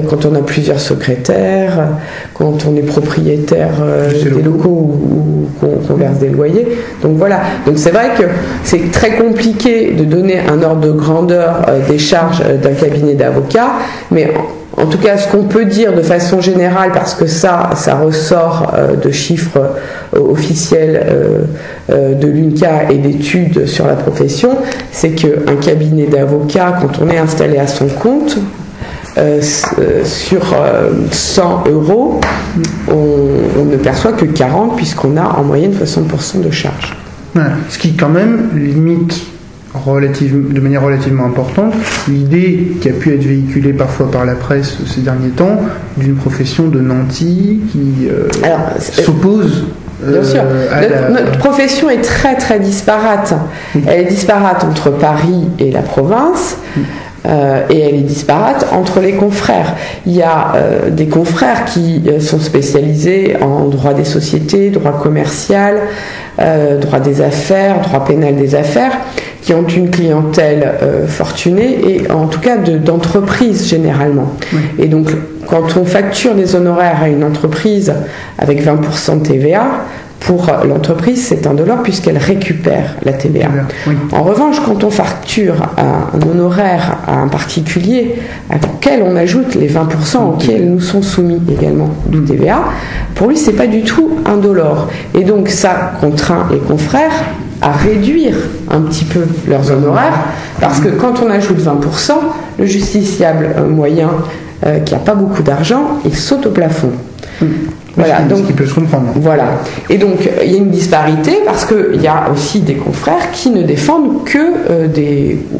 [SPEAKER 3] quand on a plusieurs secrétaires, quand on est propriétaire des locaux où qu'on verse des loyers. Donc voilà. Donc c'est vrai que c'est très compliqué de donner un ordre de grandeur des charges d'un cabinet d'avocats, mais en tout cas, ce qu'on peut dire de façon générale, parce que ça ressort de chiffres officiels de l'UNCA et d'études sur la profession, c'est qu'un cabinet d'avocats, quand on est installé à son compte, sur 100 €, on ne perçoit que 40, puisqu'on a en moyenne 60% de charges.
[SPEAKER 1] Voilà. Ce qui quand même limite de manière relativement importante l'idée qui a pu être véhiculée parfois par la presse ces derniers temps d'une profession de nantis qui s'oppose.
[SPEAKER 3] Bien sûr. Notre profession est très très disparate. Elle est disparate entre Paris et la province. Et elle est disparate entre les confrères. Il y a des confrères qui sont spécialisés en droit des sociétés, droit commercial, droit des affaires, droit pénal des affaires, qui ont une clientèle fortunée et en tout cas d'entreprises généralement. Oui. Et donc quand on facture des honoraires à une entreprise avec 20% de TVA, pour l'entreprise, c'est indolore puisqu'elle récupère la TVA. Oui. En revanche, quand on facture un honoraire à un particulier auquel on ajoute les 20% auxquels nous sont soumis également du TVA, pour lui, c'est pas du tout indolore. Et donc, ça contraint les confrères à réduire un petit peu leurs honoraires, parce que quand on ajoute 20%, le justiciable moyen qui n'a pas beaucoup d'argent, il saute au plafond. Voilà,
[SPEAKER 1] donc, ce qui peut se comprendre.
[SPEAKER 3] Voilà. Et donc, il y a une disparité parce qu'il y a aussi des confrères qui ne défendent que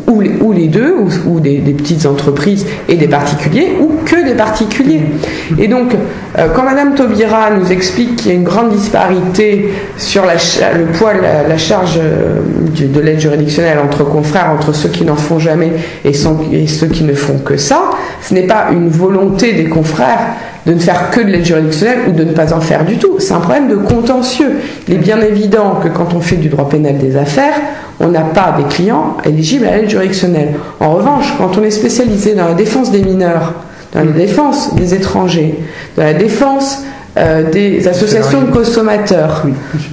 [SPEAKER 3] ou les deux, ou des petites entreprises et des particuliers, ou que des particuliers. Et donc, quand Madame Taubira nous explique qu'il y a une grande disparité sur le poids, la charge de l'aide juridictionnelle entre confrères, entre ceux qui n'en font jamais et ceux qui ne font que ça, ce n'est pas une volonté des confrères de ne faire que de l'aide juridictionnelle ou de ne pas en faire du tout. C'est un problème de contentieux. Il est bien évident que quand on fait du droit pénal des affaires, on n'a pas des clients éligibles à l'aide juridictionnelle. En revanche, quand on est spécialisé dans la défense des mineurs, dans la défense des étrangers, dans la défense des associations de consommateurs,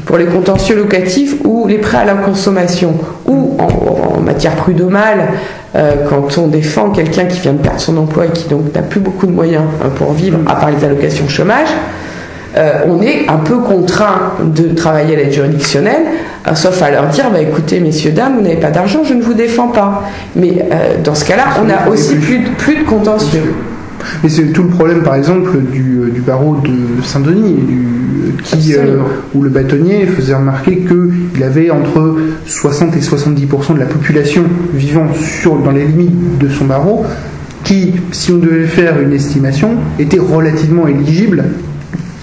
[SPEAKER 3] pour les contentieux locatifs ou les prêts à la consommation, ou en matière prud'homale, quand on défend quelqu'un qui vient de perdre son emploi et qui donc n'a plus beaucoup de moyens pour vivre, à part les allocations chômage, on est un peu contraint de travailler à l'aide juridictionnelle, sauf à leur dire, écoutez, messieurs, dames, vous n'avez pas d'argent, je ne vous défends pas. Mais dans ce cas-là, on a aussi plus de contentieux.
[SPEAKER 1] Mais c'est tout le problème, par exemple, du barreau de Saint-Denis, où le bâtonnier faisait remarquer qu'il avait entre 60 et 70% de la population vivant dans les limites de son barreau, qui, si on devait faire une estimation, était relativement éligible,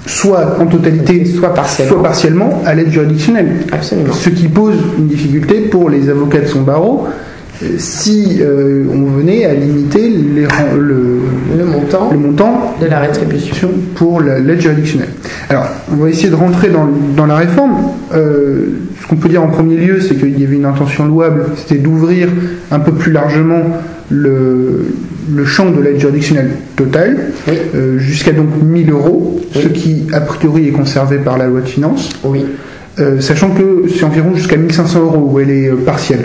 [SPEAKER 1] soit en totalité, soit partiellement à l'aide juridictionnelle.
[SPEAKER 3] Absolument.
[SPEAKER 1] Ce qui pose une difficulté pour les avocats de son barreau, si on venait à limiter le montant
[SPEAKER 3] de la rétribution
[SPEAKER 1] pour l'aide juridictionnelle. Alors, on va essayer de rentrer dans la réforme. Ce qu'on peut dire en premier lieu, c'est qu'il y avait une intention louable, c'était d'ouvrir un peu plus largement le champ de l'aide juridictionnelle totale,
[SPEAKER 3] oui.
[SPEAKER 1] Jusqu'à donc 1 000 euros, oui. Ce qui, a priori, est conservé par la loi de finances.
[SPEAKER 3] Oui.
[SPEAKER 1] Sachant que c'est environ jusqu'à 1 500 euros où elle est partielle,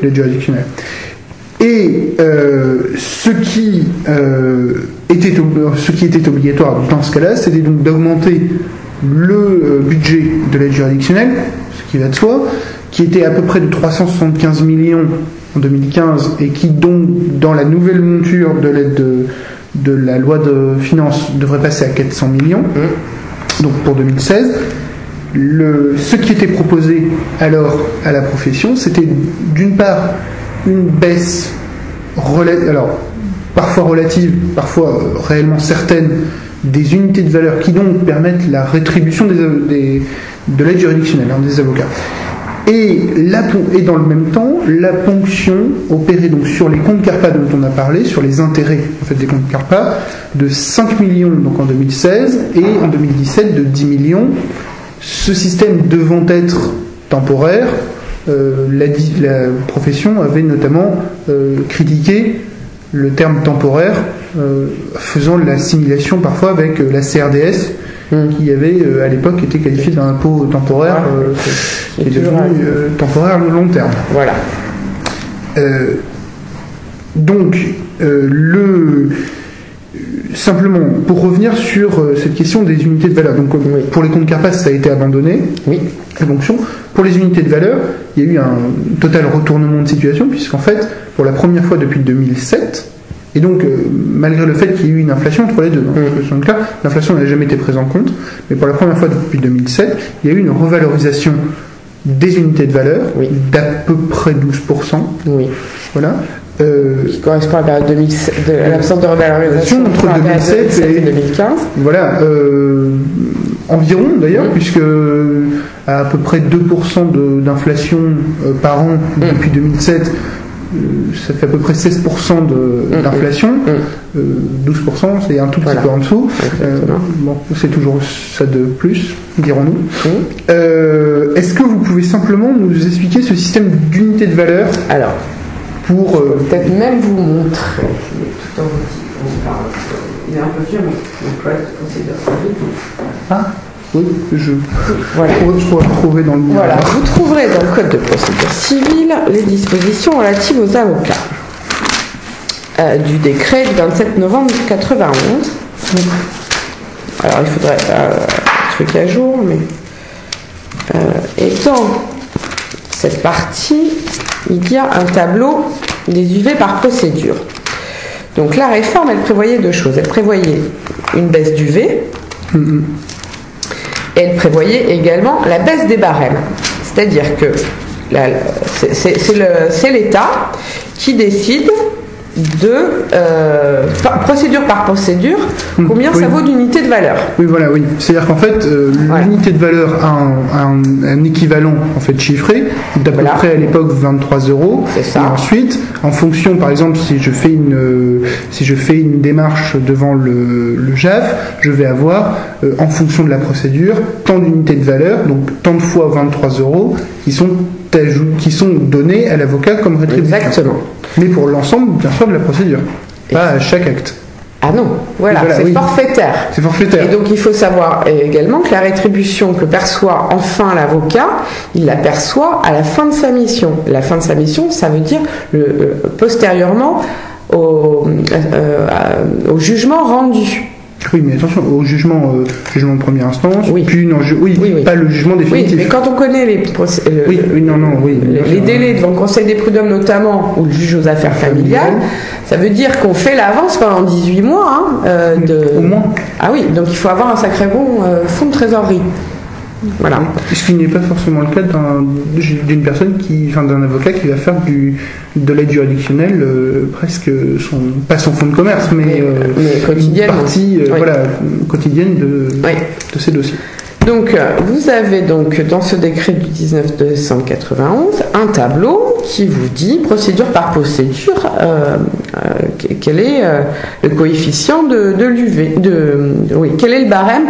[SPEAKER 1] l'aide juridictionnelle. Et ce qui était obligatoire dans ce cas-là, c'était donc d'augmenter le budget de l'aide juridictionnelle, ce qui va de soi, qui était à peu près de 375 millions en 2015 et qui, donc, dans la nouvelle monture de l'aide de la loi de finances, devrait passer à 400 millions, donc pour 2016. Ce qui était proposé alors à la profession, c'était d'une part une baisse parfois relative, parfois réellement certaine, des unités de valeur qui donc permettent la rétribution de l'aide juridictionnelle des avocats. Et dans le même temps, la ponction opérée donc sur les comptes CARPA dont on a parlé, sur les intérêts en fait, des comptes CARPA, de 5 millions donc, en 2016 et en 2017 de 10 millions. Ce système devant être temporaire, la profession avait notamment critiqué le terme temporaire, faisant l'assimilation parfois avec la CRDS, qui avait à l'époque été qualifiée d'un impôt temporaire, qui est devenu temporaire le long terme.
[SPEAKER 3] Voilà.
[SPEAKER 1] Simplement, pour revenir sur cette question des unités de valeur, donc pour les comptes CARPA, ça a été abandonné, la ponction. Pour les unités de valeur, il y a eu un total retournement de situation, puisqu'en fait, pour la première fois depuis 2007, et donc malgré le fait qu'il y ait eu une inflation entre les deux, donc là, l'inflation n'a jamais été prise en compte, mais pour la première fois depuis 2007, il y a eu une revalorisation des unités de valeur d'à peu près 12%. Voilà.
[SPEAKER 3] Qui correspond à la période de l'absence de revalorisation
[SPEAKER 1] entre 2007
[SPEAKER 3] et 2015.
[SPEAKER 1] Voilà, environ d'ailleurs, puisque à peu près 2% d'inflation par an depuis 2007, ça fait à peu près 16% d'inflation. 12%, c'est un tout petit peu en dessous. C'est toujours ça de plus, dirons-nous. Est-ce que vous pouvez simplement nous expliquer ce système d'unité de valeur?
[SPEAKER 3] Alors,
[SPEAKER 1] pour
[SPEAKER 3] peut-être même vous montrer. Tout en il est un peu vieux, mais on peut être procédure civile.
[SPEAKER 1] Ah oui, je pourrais trouver dans le livre.
[SPEAKER 3] Voilà, vous trouverez dans le code de procédure civile les dispositions relatives aux avocats du décret du 27 novembre 91. Alors il faudrait un truc à jour, mais et dans cette partie, il y a un tableau des UV par procédure. Donc la réforme, elle prévoyait deux choses. Elle prévoyait une baisse d'UV Et elle prévoyait également la baisse des barèmes. C'est-à-dire que c'est l'État qui décide procédure par procédure, combien ça vaut d'unité de valeur.
[SPEAKER 1] Oui, voilà, oui. C'est-à-dire qu'en fait, l'unité de valeur a un équivalent en fait chiffré, d'à peu près à l'époque 23 €.
[SPEAKER 3] C'est ça.
[SPEAKER 1] Et ensuite, en fonction, par exemple, si je fais une démarche devant le JAF, je vais avoir, en fonction de la procédure, tant d'unités de valeur, donc tant de fois 23 € qui sont donnés à l'avocat comme rétribution.
[SPEAKER 3] Exactement.
[SPEAKER 1] Mais pour l'ensemble, bien sûr, de la procédure, pas à chaque acte.
[SPEAKER 3] Ah non, voilà, c'est forfaitaire.
[SPEAKER 1] C'est forfaitaire.
[SPEAKER 3] Et donc il faut savoir également que la rétribution que perçoit enfin l'avocat, il la perçoit à la fin de sa mission. La fin de sa mission, ça veut dire postérieurement au jugement rendu.
[SPEAKER 1] Oui, mais attention, au jugement de première instance,
[SPEAKER 3] oui.
[SPEAKER 1] Puis non, pas le jugement définitif.
[SPEAKER 3] Oui, mais quand on connaît les délais devant le Conseil des prud'hommes notamment, ou le juge aux affaires familiales, ça veut dire qu'on fait l'avance pendant 18 mois.
[SPEAKER 1] Au moins.
[SPEAKER 3] Ah oui, donc il faut avoir un sacré bon fonds de trésorerie. Voilà.
[SPEAKER 1] Ce qui n'est pas forcément le cas d'une personne d'un avocat qui va faire de l'aide juridictionnelle presque pas son fonds de commerce, mais
[SPEAKER 3] quotidienne,
[SPEAKER 1] une partie quotidienne de ces dossiers.
[SPEAKER 3] Donc, vous avez donc dans ce décret du 19 décembre 91 un tableau qui vous dit procédure par procédure quel est le coefficient de l'UV, quel est le barème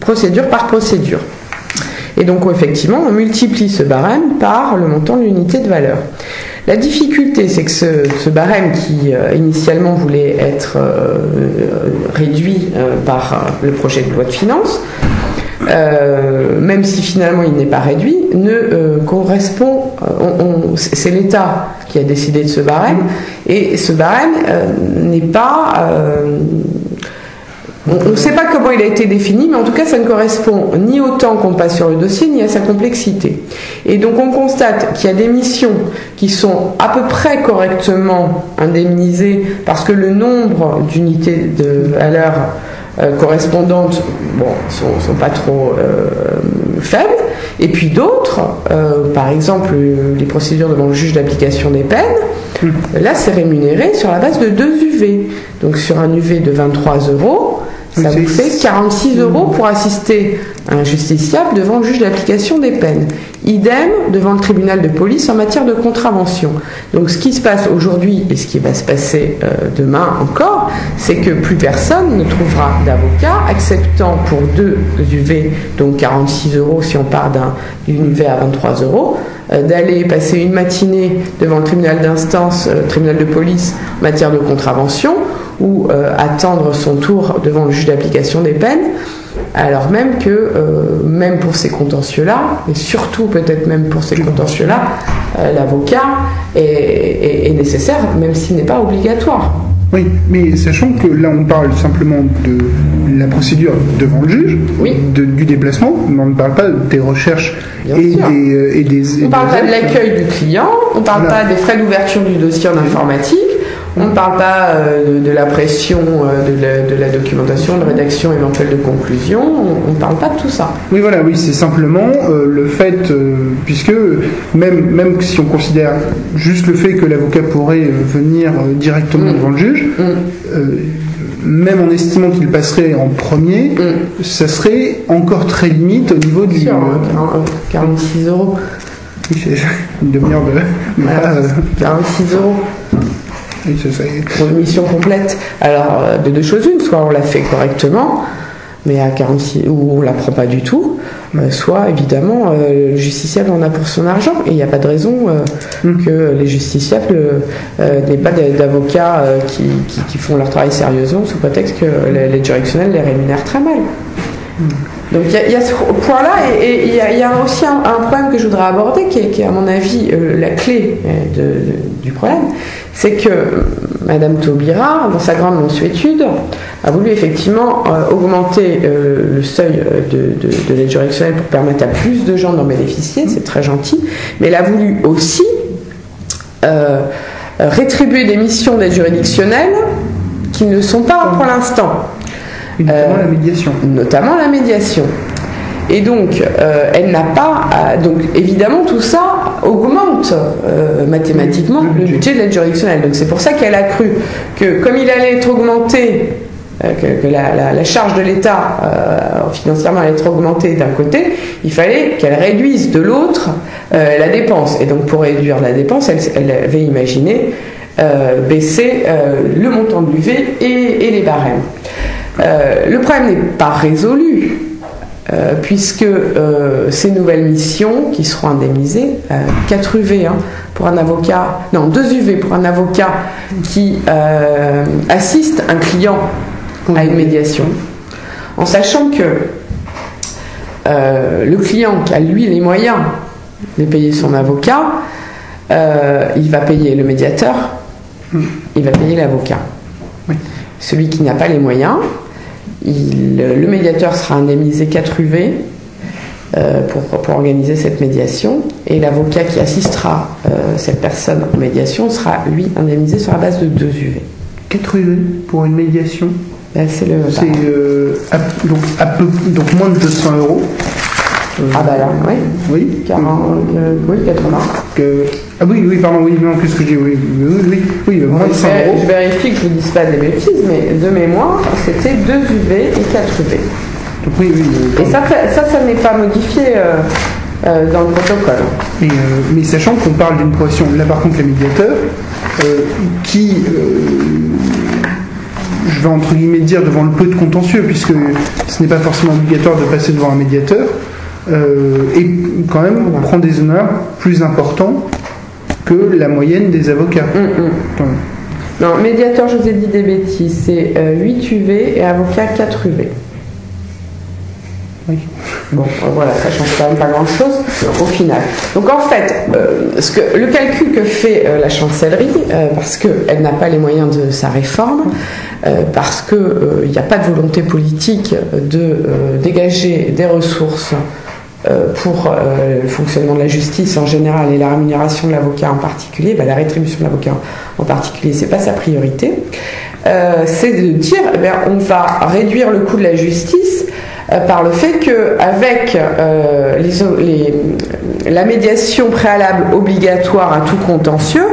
[SPEAKER 3] procédure par procédure. Et donc effectivement on multiplie ce barème par le montant de l'unité de valeur. La difficulté, c'est que ce barème qui initialement voulait être réduit par le projet de loi de finances, même si finalement il n'est pas réduit, ne correspond. C'est l'État qui a décidé de ce barème, et ce barème n'est pas. On ne sait pas comment il a été défini, mais en tout cas ça ne correspond ni au temps qu'on passe sur le dossier, ni à sa complexité. Et donc on constate qu'il y a des missions qui sont à peu près correctement indemnisées parce que le nombre d'unités de valeur correspondantes sont pas trop faibles, et puis d'autres, par exemple les procédures devant le juge d'application des peines, là c'est rémunéré sur la base de 2 UV. Donc sur un UV de 23 €, ça vous fait 46 € pour assister un justiciable devant le juge d'application des peines. Idem devant le tribunal de police en matière de contravention. Donc ce qui se passe aujourd'hui et ce qui va se passer demain encore, c'est que plus personne ne trouvera d'avocat acceptant pour 2 UV, donc 46 € si on part d'une UV à 23 €, d'aller passer une matinée devant le tribunal d'instance, tribunal de police en matière de contravention, ou attendre son tour devant le juge d'application des peines, alors même que, même pour ces contentieux-là, et surtout peut-être même pour ces contentieux-là, l'avocat est nécessaire, même s'il n'est pas obligatoire.
[SPEAKER 1] Oui, mais sachant que là on parle simplement de la procédure devant le juge, du déplacement, mais on ne parle pas des recherches et des...
[SPEAKER 3] On ne parle pas de l'accueil du client, on ne parle pas des frais d'ouverture du dossier en informatique, on ne parle pas de la pression de la documentation, de rédaction éventuelle de conclusion, on ne parle pas de tout ça.
[SPEAKER 1] Oui, voilà, oui, c'est simplement le fait, puisque même si on considère juste le fait que l'avocat pourrait venir directement devant le juge, même en estimant qu'il passerait en premier, ça serait encore très limite au niveau du...
[SPEAKER 3] 46 €.
[SPEAKER 1] Oui, c'est une demi-heure de...
[SPEAKER 3] 46 €.
[SPEAKER 1] Oui, c'est ça.
[SPEAKER 3] Pour une mission complète. Alors, de deux choses une, soit on la fait correctement, mais à 46, ou on la prend pas du tout, soit évidemment le justiciable en a pour son argent, et il n'y a pas de raison que les justiciables n'aient pas d'avocats qui font leur travail sérieusement sous prétexte que l'aide juridictionnelle les rémunère très mal. Donc il y a ce point-là, et il y a aussi un problème que je voudrais aborder, qui est à mon avis la clé du problème, c'est que Madame Taubira, dans sa grande mansuétude, a voulu effectivement augmenter le seuil de l'aide juridictionnelle pour permettre à plus de gens d'en bénéficier, c'est très gentil, mais elle a voulu aussi rétribuer des missions d'aide juridictionnelle qui ne sont pas pour l'instant.
[SPEAKER 1] Notamment la médiation.
[SPEAKER 3] Notamment la médiation. Et donc, elle n'a pas... donc, évidemment, tout ça augmente mathématiquement le budget de l'aide juridictionnelle. Donc, c'est pour ça qu'elle a cru que, comme il allait être augmenté, que la charge de l'État financièrement allait être augmentée d'un côté, il fallait qu'elle réduise de l'autre la dépense. Et donc, pour réduire la dépense, elle avait imaginé baisser le montant de l'UV et les barèmes. Le problème n'est pas résolu, puisque ces nouvelles missions qui seront indemnisées, 4 UV pour un avocat, non 2 UV pour un avocat qui assiste un client à une médiation, en sachant que le client qui a lui les moyens de payer son avocat, il va payer le médiateur, il va payer l'avocat.
[SPEAKER 1] Oui.
[SPEAKER 3] Celui qui n'a pas les moyens, le médiateur sera indemnisé 4 UV pour organiser cette médiation, et l'avocat qui assistera cette personne en médiation sera lui indemnisé sur la base de 2 UV.
[SPEAKER 1] 4 UV pour une médiation,
[SPEAKER 3] c'est
[SPEAKER 1] donc moins de 200 €.
[SPEAKER 3] Ah bah là, oui.
[SPEAKER 1] Oui.
[SPEAKER 3] 40, oui, 80.
[SPEAKER 1] Ah oui, pardon, oui, non, qu'est-ce que j'ai, oui, moins de 100 €.
[SPEAKER 3] Je vérifie que je ne vous dise pas des bêtises, mais de mémoire, c'était 2 UV et 4 UV.
[SPEAKER 1] Donc, oui.
[SPEAKER 3] Et ça n'est pas modifié dans le protocole.
[SPEAKER 1] Mais sachant qu'on parle d'une profession, là par contre, les médiateurs, qui, je vais entre guillemets dire, devant le peu de contentieux, puisque ce n'est pas forcément obligatoire de passer devant un médiateur, et quand même prend des honneurs plus importants que la moyenne des avocats.
[SPEAKER 3] Non, médiateur, je vous ai dit des bêtises, c'est 8 UV et avocat 4 UV.
[SPEAKER 1] Oui.
[SPEAKER 3] Bon, voilà, ça change quand même pas grand-chose au final. Donc en fait, le calcul que fait la chancellerie, parce qu'elle n'a pas les moyens de sa réforme, parce qu'il n'y a pas de volonté politique de dégager des ressources pour le fonctionnement de la justice en général et la rémunération de l'avocat en particulier, la rétribution de l'avocat en particulier, c'est pas sa priorité, c'est de dire on va réduire le coût de la justice par le fait qu'avec la médiation préalable obligatoire à tout contentieux,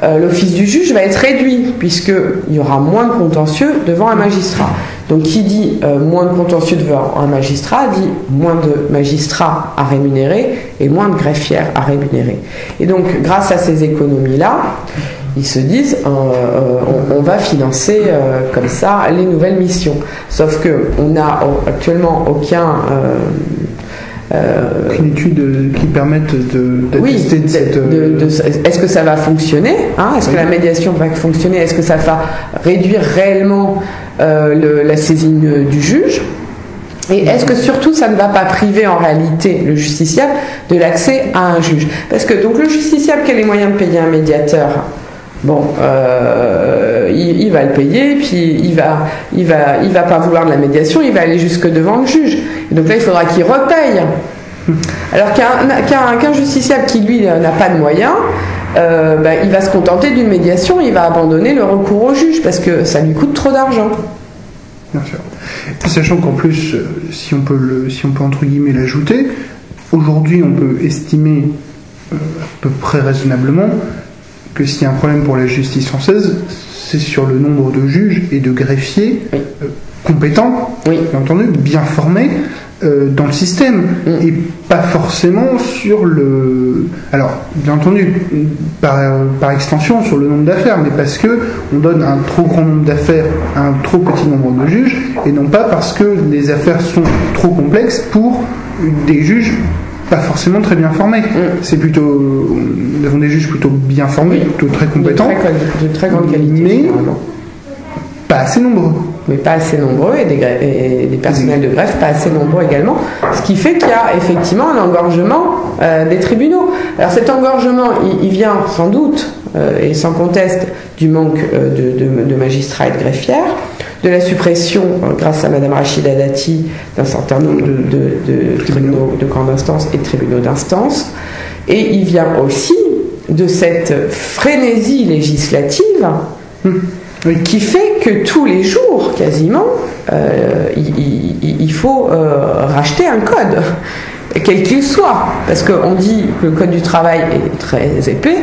[SPEAKER 3] l'office du juge va être réduit, puisqu'il y aura moins de contentieux devant un magistrat. Donc qui dit moins de contentieux devant un magistrat, dit moins de magistrats à rémunérer et moins de greffières à rémunérer. Et donc grâce à ces économies-là, ils se disent on va financer comme ça les nouvelles missions. Sauf qu'on n'a actuellement aucune
[SPEAKER 1] étude qui permette d'attester de cette...
[SPEAKER 3] Est-ce que ça va fonctionner, est-ce que la médiation va fonctionner? Est-ce que ça va réduire réellement la saisine du juge? Et est-ce que surtout ça ne va pas priver en réalité le justiciable de l'accès à un juge? Parce que donc le justiciable qui a les moyens de payer un médiateur, il va le payer, puis il va pas vouloir de la médiation, il va aller jusque devant le juge. Et donc là, il faudra qu'il repaye. Alors qu'un justiciable qui, lui, n'a pas de moyens, il va se contenter d'une médiation, il va abandonner le recours au juge, parce que ça lui coûte trop d'argent.
[SPEAKER 1] Bien sûr. Et sachant qu'en plus, si on peut entre guillemets l'ajouter, aujourd'hui, on peut estimer à peu près raisonnablement que s'il y a un problème pour la justice française, c'est sur le nombre de juges et de greffiers compétents, bien entendu, bien formés dans le système, et pas forcément sur le... Alors, bien entendu, par extension, sur le nombre d'affaires, mais parce que on donne un trop grand nombre d'affaires à un trop petit nombre de juges, et non pas parce que les affaires sont trop complexes pour des juges pas forcément très bien formés. C'est plutôt... Nous avons des juges plutôt bien formés, plutôt très compétents.
[SPEAKER 3] De très grande qualité.
[SPEAKER 1] Mais pas assez nombreux.
[SPEAKER 3] Mais pas assez nombreux, et des personnels de greffe pas assez nombreux également. Ce qui fait qu'il y a effectivement un engorgement des tribunaux. Alors cet engorgement, il vient sans doute, et sans conteste, du manque de magistrats et de greffières, de la suppression, grâce à Mme Rachida Dati, d'un certain nombre de tribunaux de grande instance et de tribunaux d'instance, et il vient aussi de cette frénésie législative
[SPEAKER 1] Oui.
[SPEAKER 3] Qui fait que tous les jours, quasiment, il faut racheter un code, quel qu'il soit. Parce qu'on dit que le code du travail est très épais.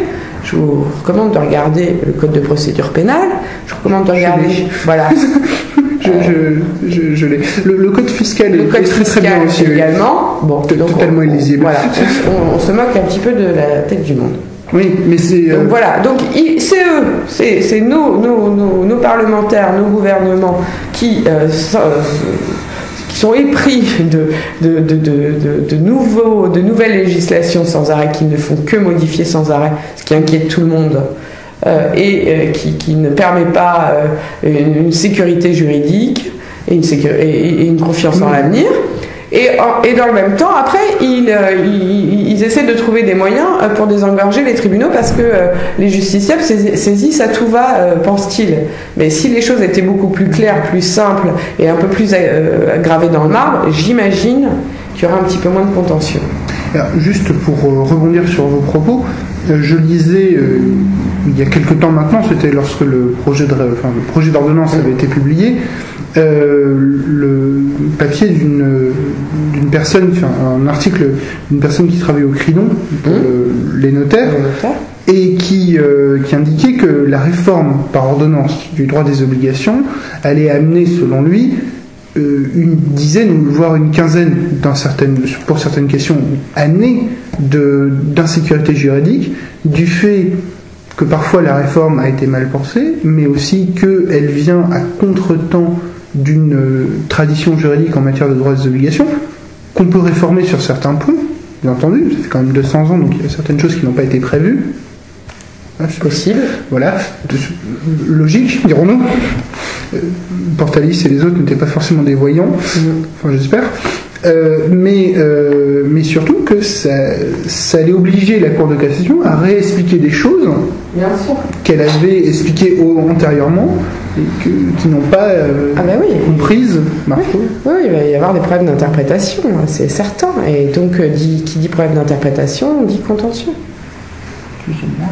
[SPEAKER 3] Je vous recommande de regarder le code de procédure pénale. Je vous recommande de regarder... Voilà.
[SPEAKER 1] Je l'ai. Le code fiscal est très bien aussi.
[SPEAKER 3] Également. Bon,
[SPEAKER 1] totalement illisible.
[SPEAKER 3] Voilà, on se moque un petit peu de la tête du monde.
[SPEAKER 1] Oui, mais c'est...
[SPEAKER 3] Donc voilà, donc c'est eux, c'est nos parlementaires, nos gouvernements qui sont épris de nouvelles législations sans arrêt, qui ne font que modifier sans arrêt, ce qui inquiète tout le monde, et qui ne permet pas une sécurité juridique et une confiance en l'avenir. Et dans le même temps, après, ils essaient de trouver des moyens pour désengorger les tribunaux parce que les justiciables saisissent à tout va, pense-t-il. Mais si les choses étaient beaucoup plus claires, plus simples et un peu plus gravées dans le marbre, j'imagine qu'il y aurait un petit peu moins de contentieux.
[SPEAKER 1] Alors, juste pour rebondir sur vos propos, je lisais il y a quelque temps maintenant, c'était lorsque le projet d'ordonnance avait été publié, le papier d'une personne, un article d'une personne qui travaille au Cridon, les notaires, et qui indiquait que la réforme par ordonnance du droit des obligations allait amener, selon lui, une dizaine, voire une quinzaine, pour certaines questions, années d'insécurité juridique, du fait que parfois la réforme a été mal pensée, mais aussi qu'elle vient à contre-temps d'une tradition juridique en matière de droits et des obligations, qu'on peut réformer sur certains points, bien entendu, ça fait quand même 200 ans, donc il y a certaines choses qui n'ont pas été prévues.
[SPEAKER 3] Possible.
[SPEAKER 1] Voilà, logique, dirons-nous. Portalis et les autres n'étaient pas forcément des voyants, enfin j'espère. Mais surtout que ça allait obliger la Cour de cassation à réexpliquer des choses qu'elle avait expliquées antérieurement et qui n'ont pas comprises.
[SPEAKER 3] Oui, il va y avoir des problèmes d'interprétation, c'est certain. Et donc, qui dit problème d'interprétation, dit contentieux.
[SPEAKER 1] Excusez-moi.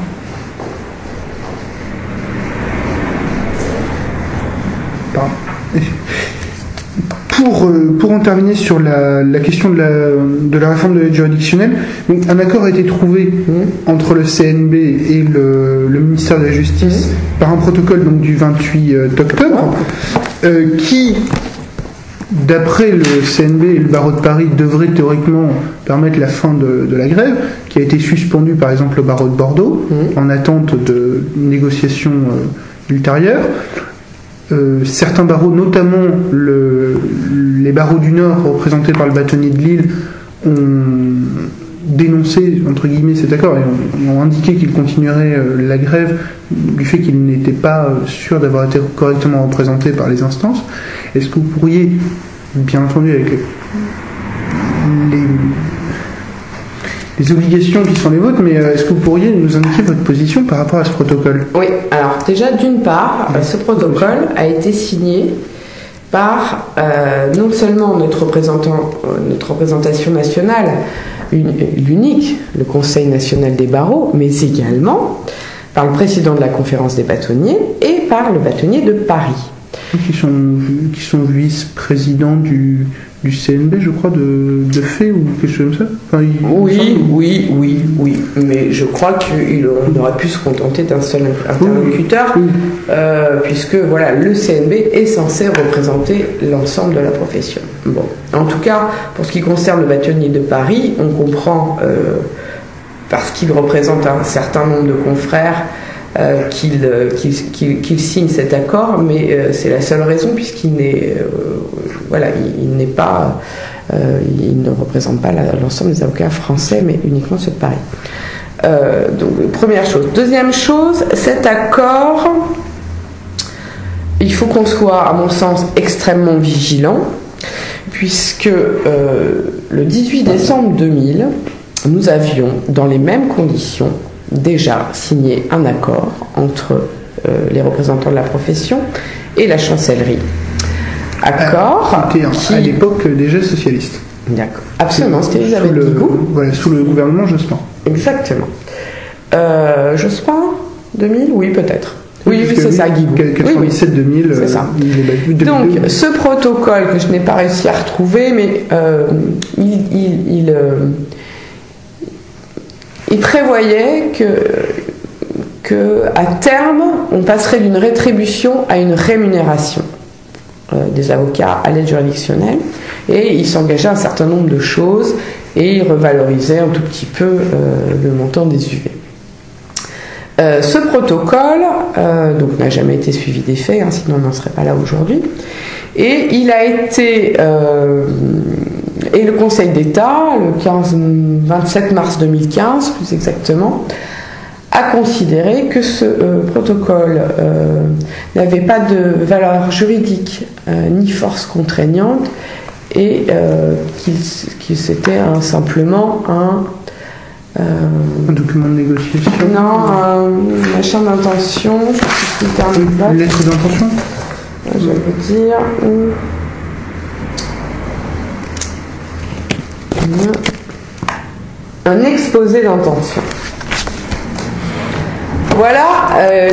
[SPEAKER 1] Pardon. Pour en terminer sur la question de la réforme de l'aide juridictionnelle, donc un accord a été trouvé entre le CNB et le ministère de la Justice par un protocole donc, du 28 octobre qui, d'après le CNB et le barreau de Paris, devrait théoriquement permettre la fin de la grève, qui a été suspendue par exemple au barreau de Bordeaux en attente de négociations ultérieures. Certains barreaux, notamment les barreaux du Nord représentés par le bâtonnier de Lille, ont dénoncé entre guillemets cet accord et ont indiqué qu'ils continueraient la grève du fait qu'ils n'étaient pas sûrs d'avoir été correctement représentés par les instances. Est-ce que vous pourriez, bien entendu avec les obligations qui sont les vôtres, mais est-ce que vous pourriez nous indiquer votre position par rapport à ce protocole ?
[SPEAKER 3] Oui, alors déjà d'une part, ce protocole a été signé par non seulement notre représentation nationale, l'unique, le Conseil national des barreaux, mais également par le président de la conférence des bâtonniers et par le bâtonnier de Paris.
[SPEAKER 1] Qui sont vice-présidents du CNB, je crois, de fait, ou quelque chose comme ça enfin,
[SPEAKER 3] oui, mais je crois qu'on aurait pu se contenter d'un seul interlocuteur, puisque voilà, le CNB est censé représenter l'ensemble de la profession. Bon. En tout cas, pour ce qui concerne le bâtonnier de Paris, on comprend, parce qu'il représente un certain nombre de confrères, qu'il signe cet accord, mais c'est la seule raison puisqu'il n'est il ne représente pas l'ensemble des avocats français, mais uniquement ceux de Paris. Donc première chose. Deuxième chose, cet accord, il faut qu'on soit, à mon sens, extrêmement vigilant, puisque le 18 décembre 2000, nous avions, dans les mêmes conditions, déjà signé un accord entre les représentants de la profession et la chancellerie. Accord
[SPEAKER 1] qui à l'époque déjà socialiste.
[SPEAKER 3] D'accord. Absolument, c'était Elisabeth Guigou.
[SPEAKER 1] Voilà, sous le gouvernement Jospin.
[SPEAKER 3] Exactement. Jospin, 2000, oui peut-être. Oui, c'est ça, Guigou.
[SPEAKER 1] 97-2000.
[SPEAKER 3] C'est ça. Donc, ce protocole que je n'ai pas réussi à retrouver, mais il prévoyait que à terme, on passerait d'une rétribution à une rémunération des avocats à l'aide juridictionnelle, et il s'engageait un certain nombre de choses et il revalorisait un tout petit peu le montant des UV. Ce protocole donc n'a jamais été suivi des faits, sinon on n'en serait pas là aujourd'hui, et il a été et le Conseil d'État le 27 mars 2015 plus exactement a considéré que ce protocole n'avait pas de valeur juridique ni force contraignante, et qu'il c'était simplement un
[SPEAKER 1] document de négociation.
[SPEAKER 3] Non, un machin d'intention. Je sais plus le terme exact.
[SPEAKER 1] Une lettre d'intention.
[SPEAKER 3] Je vais vous dire. Un exposé d'intention. Voilà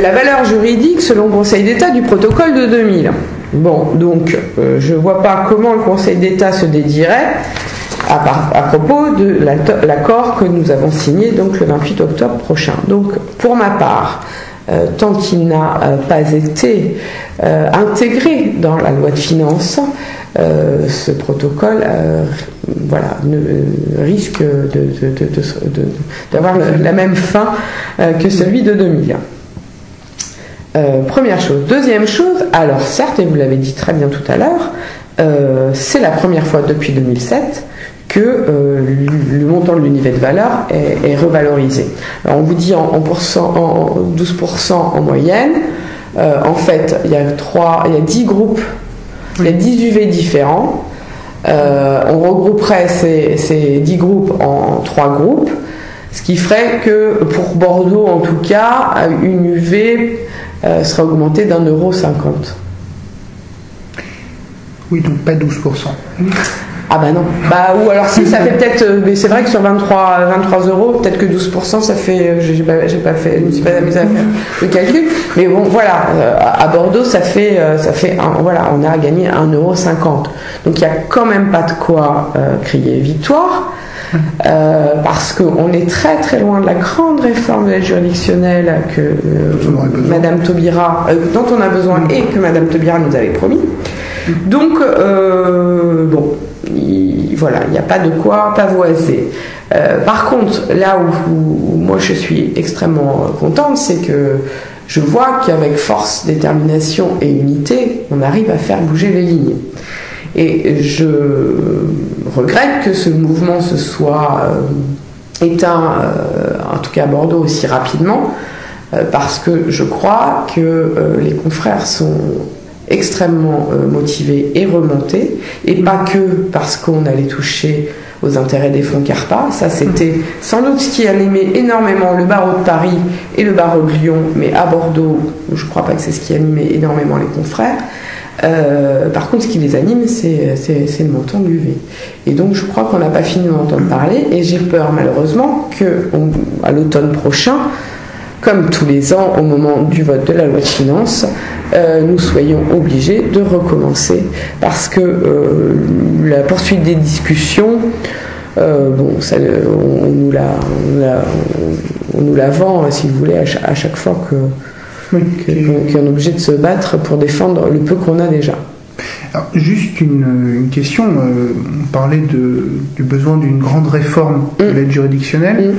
[SPEAKER 3] la valeur juridique selon le Conseil d'État du protocole de 2000. Bon, donc je ne vois pas comment le Conseil d'État se dédierait à propos de l'accord que nous avons signé donc le 28 octobre prochain. Donc pour ma part, tant qu'il n'a pas été intégré dans la loi de finances, ce protocole risque d'avoir la même fin que celui de 2000. Première chose. Deuxième chose, alors certes, et vous l'avez dit très bien tout à l'heure, c'est la première fois depuis 2007 que le montant de l'unité de valeur est revalorisé. Alors on vous dit en 12% en moyenne. En fait, il y a 10 groupes, il y a 10 UV différents. On regrouperait ces 10 groupes en 3 groupes, ce qui ferait que pour Bordeaux, en tout cas, une UV serait augmentée d'1,50 €.
[SPEAKER 1] Oui, donc pas 12%.
[SPEAKER 3] Ah bah non. Bah ou alors si, ça fait peut-être, mais c'est vrai que sur 23 €, peut-être que 12%, ça fait, je me suis pas amusée à faire le calcul, mais bon voilà, à Bordeaux ça fait voilà, on a gagné 1,50 €. Donc il y a quand même pas de quoi crier victoire. Parce qu'on est très très loin de la grande réforme de l'aide juridictionnelle que Madame Taubira, dont on a besoin et que Madame Taubira nous avait promis. Donc bon, il n'y a pas de quoi pavoiser. Par contre, là où moi je suis extrêmement contente, c'est que je vois qu'avec force, détermination et unité, on arrive à faire bouger les lignes. Et je regrette que ce mouvement se soit éteint, en tout cas à Bordeaux, aussi rapidement, parce que je crois que les confrères sont extrêmement motivés et remontés, et pas que parce qu'on allait toucher aux intérêts des fonds CARPA. Ça, c'était sans doute ce qui animait énormément le barreau de Paris et le barreau de Lyon, mais à Bordeaux, je ne crois pas que c'est ce qui animait énormément les confrères. Par contre, ce qui les anime, c'est le montant de l'UV. Et donc, je crois qu'on n'a pas fini d'en entendre parler, et j'ai peur, malheureusement, qu'à l'automne prochain, comme tous les ans, au moment du vote de la loi de finances, nous soyons obligés de recommencer, parce que la poursuite des discussions, on nous la vend, si vous voulez, à chaque fois qu'on est obligé de se battre pour défendre le peu qu'on a déjà.
[SPEAKER 1] Alors, juste une question, on parlait du besoin d'une grande réforme de l'aide juridictionnelle.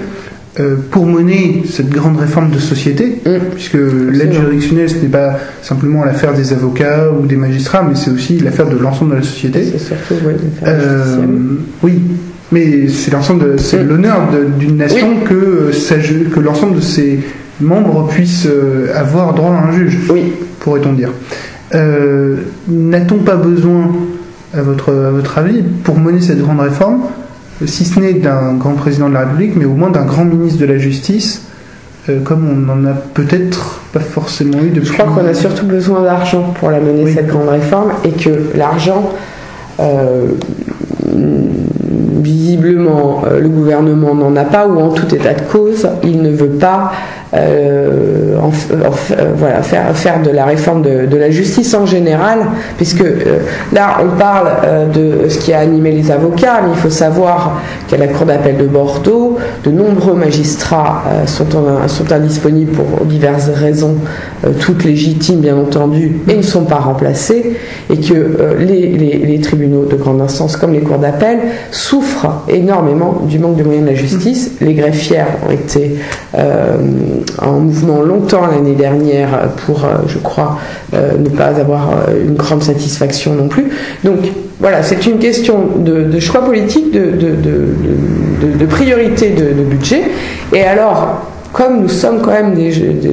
[SPEAKER 1] Pour mener cette grande réforme de société, puisque l'aide juridictionnelle, ce n'est pas simplement l'affaire des avocats ou des magistrats, mais c'est aussi l'affaire de l'ensemble de la société.
[SPEAKER 3] C'est surtout l'affaire
[SPEAKER 1] oui, mais c'est l'honneur d'une nation que l'ensemble de ses membres puissent avoir droit à un juge, pourrait-on dire. N'a-t-on pas besoin, à votre avis, pour mener cette grande réforme, si ce n'est d'un grand président de la République, mais au moins d'un grand ministre de la Justice, comme on n'en a peut-être pas forcément eu depuis...
[SPEAKER 3] Je crois qu'on a surtout besoin d'argent pour la mener, cette grande réforme, et que l'argent visiblement, le gouvernement n'en a pas, ou en tout état de cause, il ne veut pas faire de la réforme de la justice en général, puisque là on parle de ce qui a animé les avocats, mais il faut savoir qu'à la Cour d'appel de Bordeaux, de nombreux magistrats sont indisponibles pour diverses raisons, toutes légitimes bien entendu, et ne sont pas remplacés, et que les tribunaux de grande instance comme les cours d'appel souffrent énormément du manque de moyens de la justice. Les greffières ont été en mouvement longtemps l'année dernière pour, je crois, ne pas avoir une grande satisfaction non plus. Donc voilà, c'est une question de choix politique, de priorité de budget. Et alors, comme nous sommes quand même,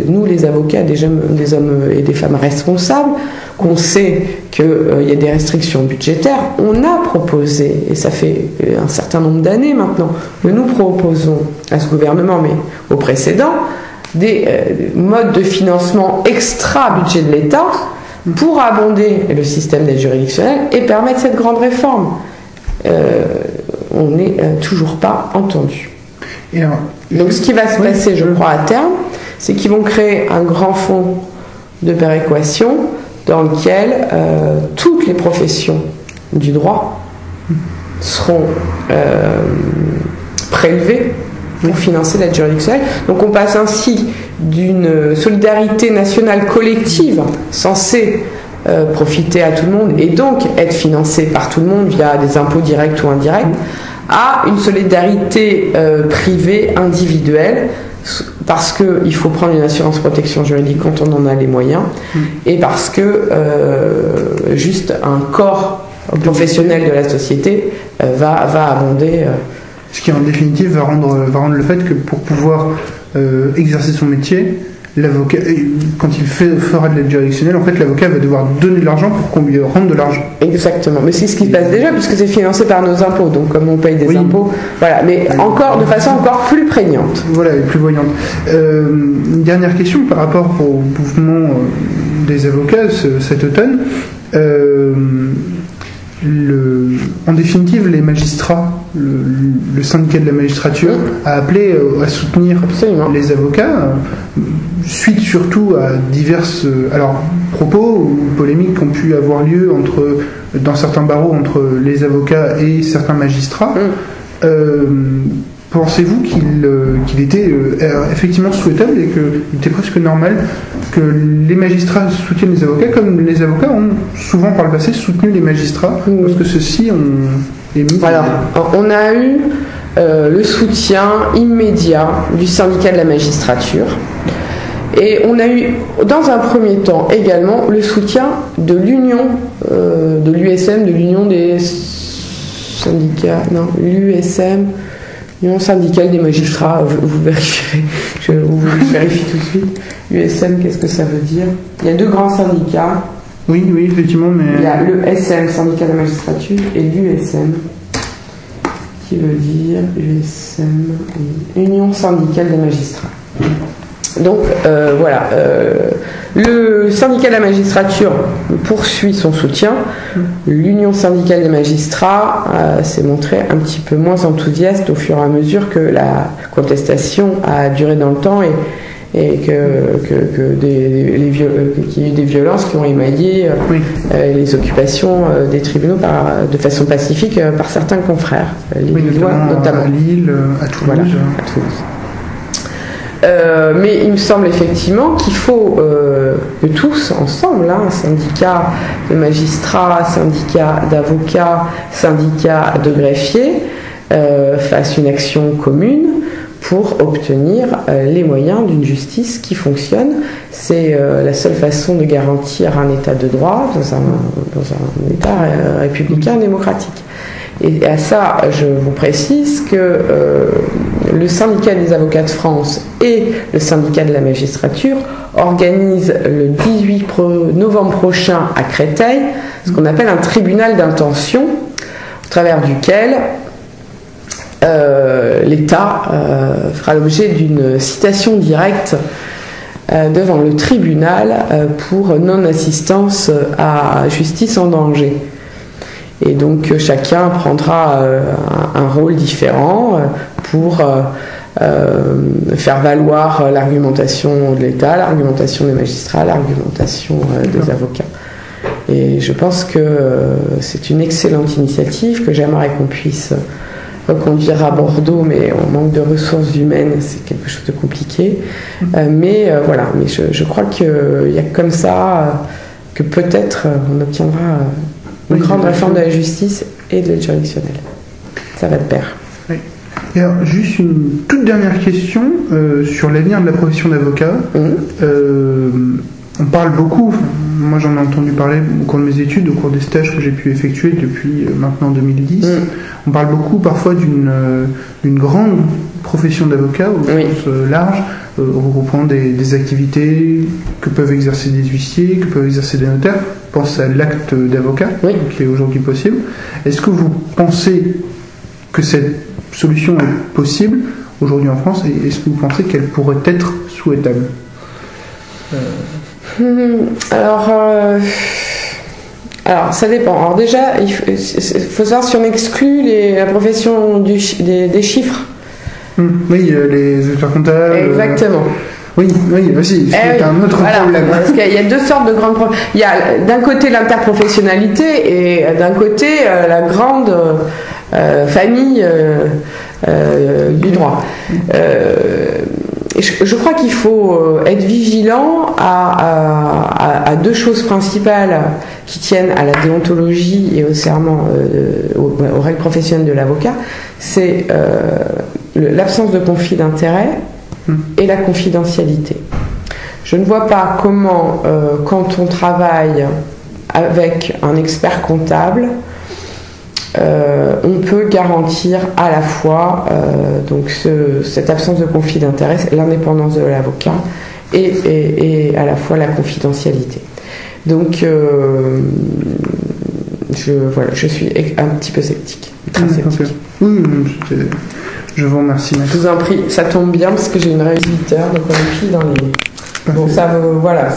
[SPEAKER 3] nous les avocats, des hommes et des femmes responsables, qu'on sait qu'il y a des restrictions budgétaires, on a proposé, et ça fait un certain nombre d'années maintenant, que nous proposons à ce gouvernement, mais au précédent, des modes de financement extra-budget de l'État pour abonder le système d'aide juridictionnelle et permettre cette grande réforme. On n'est toujours pas entendu. Donc ce qui va se passer, je crois, à terme, c'est qu'ils vont créer un grand fonds de péréquation dans lequel toutes les professions du droit seront prélevées pour financer l'aide juridictionnelle. Donc on passe ainsi d'une solidarité nationale collective censée profiter à tout le monde et donc être financée par tout le monde via des impôts directs ou indirects, à une solidarité privée, individuelle, parce qu'il faut prendre une assurance protection juridique quand on en a les moyens, et parce que juste un corps professionnel de la société va abonder.
[SPEAKER 1] Ce qui en définitive va rendre le fait que pour pouvoir exercer son métier, l'avocat, quand il fera de l'aide juridictionnelle, en fait l'avocat va devoir donner de l'argent pour qu'on lui rende de l'argent.
[SPEAKER 3] Exactement, mais c'est ce qui se passe déjà puisque c'est financé par nos impôts, donc comme on paye des impôts, voilà, mais encore de façon encore plus prégnante.
[SPEAKER 1] Voilà, et plus voyante. Une dernière question par rapport au mouvement des avocats cet automne. En définitive, les magistrats, le syndicat de la magistrature a appelé à soutenir les avocats, suite surtout à diverses propos ou polémiques qui ont pu avoir lieu dans certains barreaux entre les avocats et certains magistrats. Pensez-vous qu'il était effectivement souhaitable et qu'il était presque normal que les magistrats soutiennent les avocats, comme les avocats ont souvent par le passé soutenu les magistrats, parce que ceux-ci ont émis...
[SPEAKER 3] Alors, on a eu le soutien immédiat du syndicat de la magistrature, et on a eu dans un premier temps également le soutien de l'union, de l'USM, de l'union des syndicats, non, l'USM... L'Union syndicale des magistrats, vous vérifierez, je vous vérifie tout de suite. USM, qu'est-ce que ça veut dire? Il y a deux grands syndicats.
[SPEAKER 1] Oui, effectivement, mais...
[SPEAKER 3] Il y a le SM, syndicat de la magistrature, et l'USM, qui veut dire USM, Union syndicale des magistrats. Donc, voilà. Le syndicat de la magistrature poursuit son soutien. L'Union syndicale des magistrats s'est montrée un petit peu moins enthousiaste au fur et à mesure que la contestation a duré dans le temps et qu'il y a eu des violences qui ont émaillé les occupations des tribunaux de façon pacifique par certains confrères,
[SPEAKER 1] notamment à Lille, à Toulouse.
[SPEAKER 3] Voilà, à Toulouse. Mais il me semble effectivement qu'il faut que tous ensemble, syndicats de magistrats, syndicats d'avocats, syndicats de greffiers, fassent une action commune pour obtenir les moyens d'une justice qui fonctionne. C'est la seule façon de garantir un état de droit dans un état républicain démocratique. Et à ça, je vous précise que le syndicat des avocats de France et le syndicat de la magistrature organisent le 18 novembre prochain à Créteil ce qu'on appelle un tribunal d'intention, au travers duquel l'État fera l'objet d'une citation directe devant le tribunal pour non-assistance à justice en danger. Et donc chacun prendra un rôle différent pour faire valoir l'argumentation de l'État, l'argumentation des magistrats, l'argumentation des avocats. Et je pense que c'est une excellente initiative que j'aimerais qu'on puisse reconduire à Bordeaux, mais on manque de ressources humaines, c'est quelque chose de compliqué. Mais voilà, mais je crois qu'il y a comme ça que peut-être on obtiendra une grande réforme de la justice et de l'aide juridictionnelle. Ça va de pair.
[SPEAKER 1] Oui. Et alors, juste une toute dernière question sur l'avenir de la profession d'avocat. On parle beaucoup, moi j'en ai entendu parler au cours de mes études, au cours des stages que j'ai pu effectuer depuis maintenant 2010. On parle beaucoup parfois d'une grande profession d'avocat au sens large, regroupant des activités que peuvent exercer des huissiers, que peuvent exercer des notaires. Je pense à l'acte d'avocat qui est aujourd'hui possible. Est-ce que vous pensez que cette solution est possible aujourd'hui en France et est-ce que vous pensez qu'elle pourrait être souhaitable?
[SPEAKER 3] Alors ça dépend. Alors déjà, il faut savoir si on exclut la profession des chiffres.
[SPEAKER 1] Oui, les experts comptables.
[SPEAKER 3] Exactement.
[SPEAKER 1] Oui, aussi. C'est un autre problème.
[SPEAKER 3] Parce qu'il y a deux sortes de grandes problèmes. Il y a d'un côté l'interprofessionnalité et d'un côté la grande famille du droit. Je crois qu'il faut être vigilant à deux choses principales qui tiennent à la déontologie et au serment, aux règles professionnelles de l'avocat. C'est l'absence de conflit d'intérêt et la confidentialité. Je ne vois pas comment, quand on travaille avec un expert comptable, on peut garantir à la fois donc cette absence de conflit d'intérêt, l'indépendance de l'avocat et à la fois la confidentialité. Donc je suis un petit peu sceptique, très sceptique.
[SPEAKER 1] Oui, je vous remercie.
[SPEAKER 3] Je vous en prie, ça tombe bien parce que j'ai une réunion 8h, donc on est pile dans les... Bon, ça voilà.